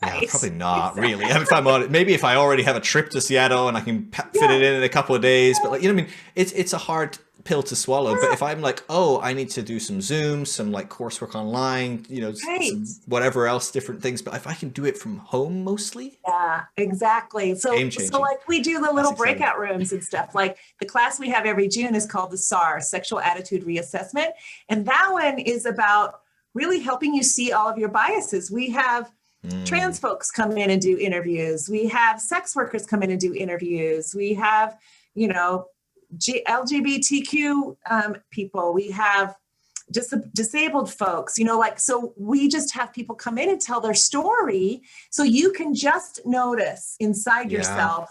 yeah, probably not really. If I'm on it, maybe if I already have a trip to Seattle and I can fit it in a couple of days, but like, you know what I mean? It's a hard pill to swallow. But if I'm like, oh, I need to do some Zoom, some like coursework online, you know, some whatever else, different things. But if I can do it from home mostly. Yeah, exactly. So like we do the little breakout rooms and stuff. Like the class we have every June is called the SAR, Sexual Attitude Reassessment. And that one is about really helping you see all of your biases. We have trans folks come in and do interviews. We have sex workers come in and do interviews. We have, you know, LGBTQ people. We have disabled folks, you know, like, so we just have people come in and tell their story. So you can just notice inside yourself,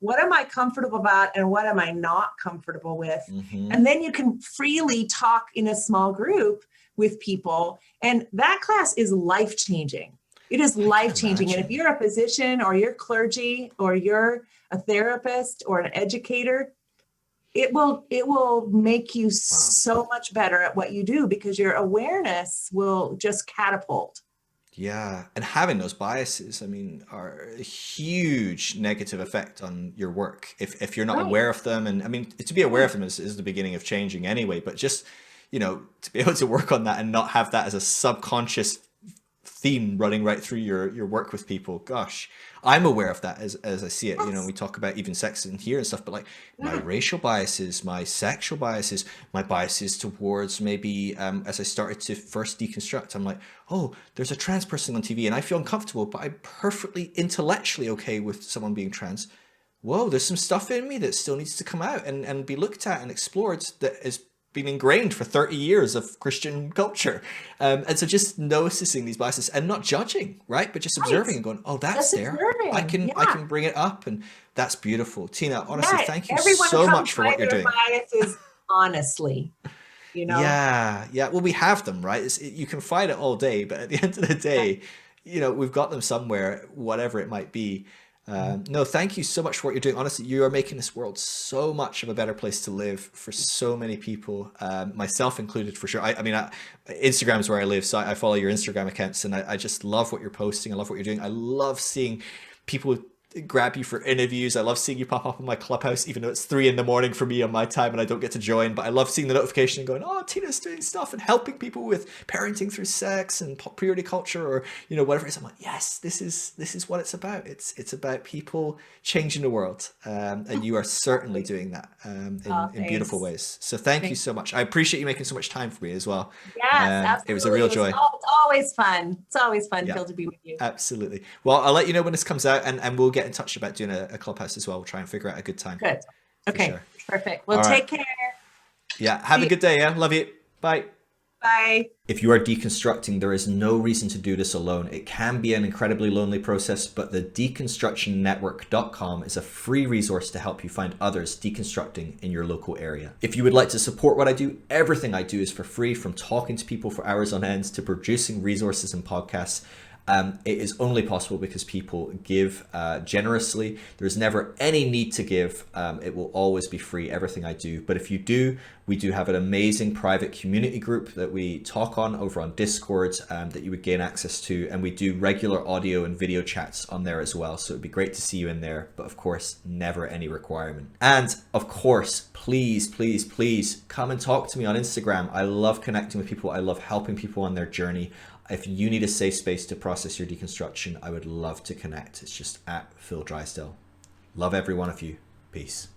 what am I comfortable about and what am I not comfortable with? And then you can freely talk in a small group with people. And that class is life-changing. It is life-changing. And if you're a physician or you're clergy or you're a therapist or an educator, it will make you so much better at what you do because your awareness will just catapult. Yeah. And having those biases, I mean, are a huge negative effect on your work if you're not aware of them. And I mean, to be aware of them is the beginning of changing anyway, but just, you know, to be able to work on that and not have that as a subconscious theme running right through your work with people. Gosh, I'm aware of that as I see it. You know, we talk about even sex in here and stuff, but like my racial biases, my sexual biases, my biases towards maybe as I started to first deconstruct, I'm like, oh, there's a trans person on TV and I feel uncomfortable, but I'm perfectly intellectually okay with someone being trans. Whoa, there's some stuff in me that still needs to come out and be looked at and explored that is been ingrained for 30 years of Christian culture. And so just noticing these biases and not judging, right? But just observing and going, oh, that's there. I can bring it up. And that's beautiful. Tina, honestly, thank you so much for what you're doing. Biases, honestly, you know? Yeah. Well, we have them, right? You can fight it all day, but at the end of the day, you know, we've got them somewhere, whatever it might be. No, thank you so much for what you're doing. Honestly, you are making this world so much of a better place to live for so many people, myself included, for sure. I mean, Instagram is where I live, so I follow your Instagram accounts, and I just love what you're posting. I love what you're doing. I love seeing people grab you for interviews. I love seeing you pop up on my Clubhouse, even though it's 3 a.m. for me on my time and I don't get to join, but I love seeing the notification and going, oh, Tina's doing stuff and helping people with parenting through sex and purity culture, or, you know, whatever it is. I'm like, yes, this is what it's about. It's about people changing the world. And you are certainly doing that in beautiful ways. So thank you so much. I appreciate you making so much time for me as well. Yes, absolutely. It was a real joy. It's always fun. It's always fun, Phil, to be with you. Absolutely. Well, I'll let you know when this comes out, and we'll get in touch about doing a Clubhouse as well. We'll try and figure out a good time. Good. Okay. Perfect. Well, take care. Yeah. Have a good day. Yeah. Love you. Bye. Bye. If you are deconstructing, there is no reason to do this alone. It can be an incredibly lonely process, but the deconstructionnetwork.com is a free resource to help you find others deconstructing in your local area. If you would like to support what I do, everything I do is for free, from talking to people for hours on end to producing resources and podcasts. It is only possible because people give generously. There's never any need to give. It will always be free, everything I do. But if you do, we do have an amazing private community group that we talk on over on Discord that you would gain access to. And we do regular audio and video chats on there as well. So it'd be great to see you in there. But of course, never any requirement. And of course, please come and talk to me on Instagram. I love connecting with people. I love helping people on their journey. If you need a safe space to process your deconstruction, I would love to connect. It's just at Phil Drysdale. Love every one of you. Peace.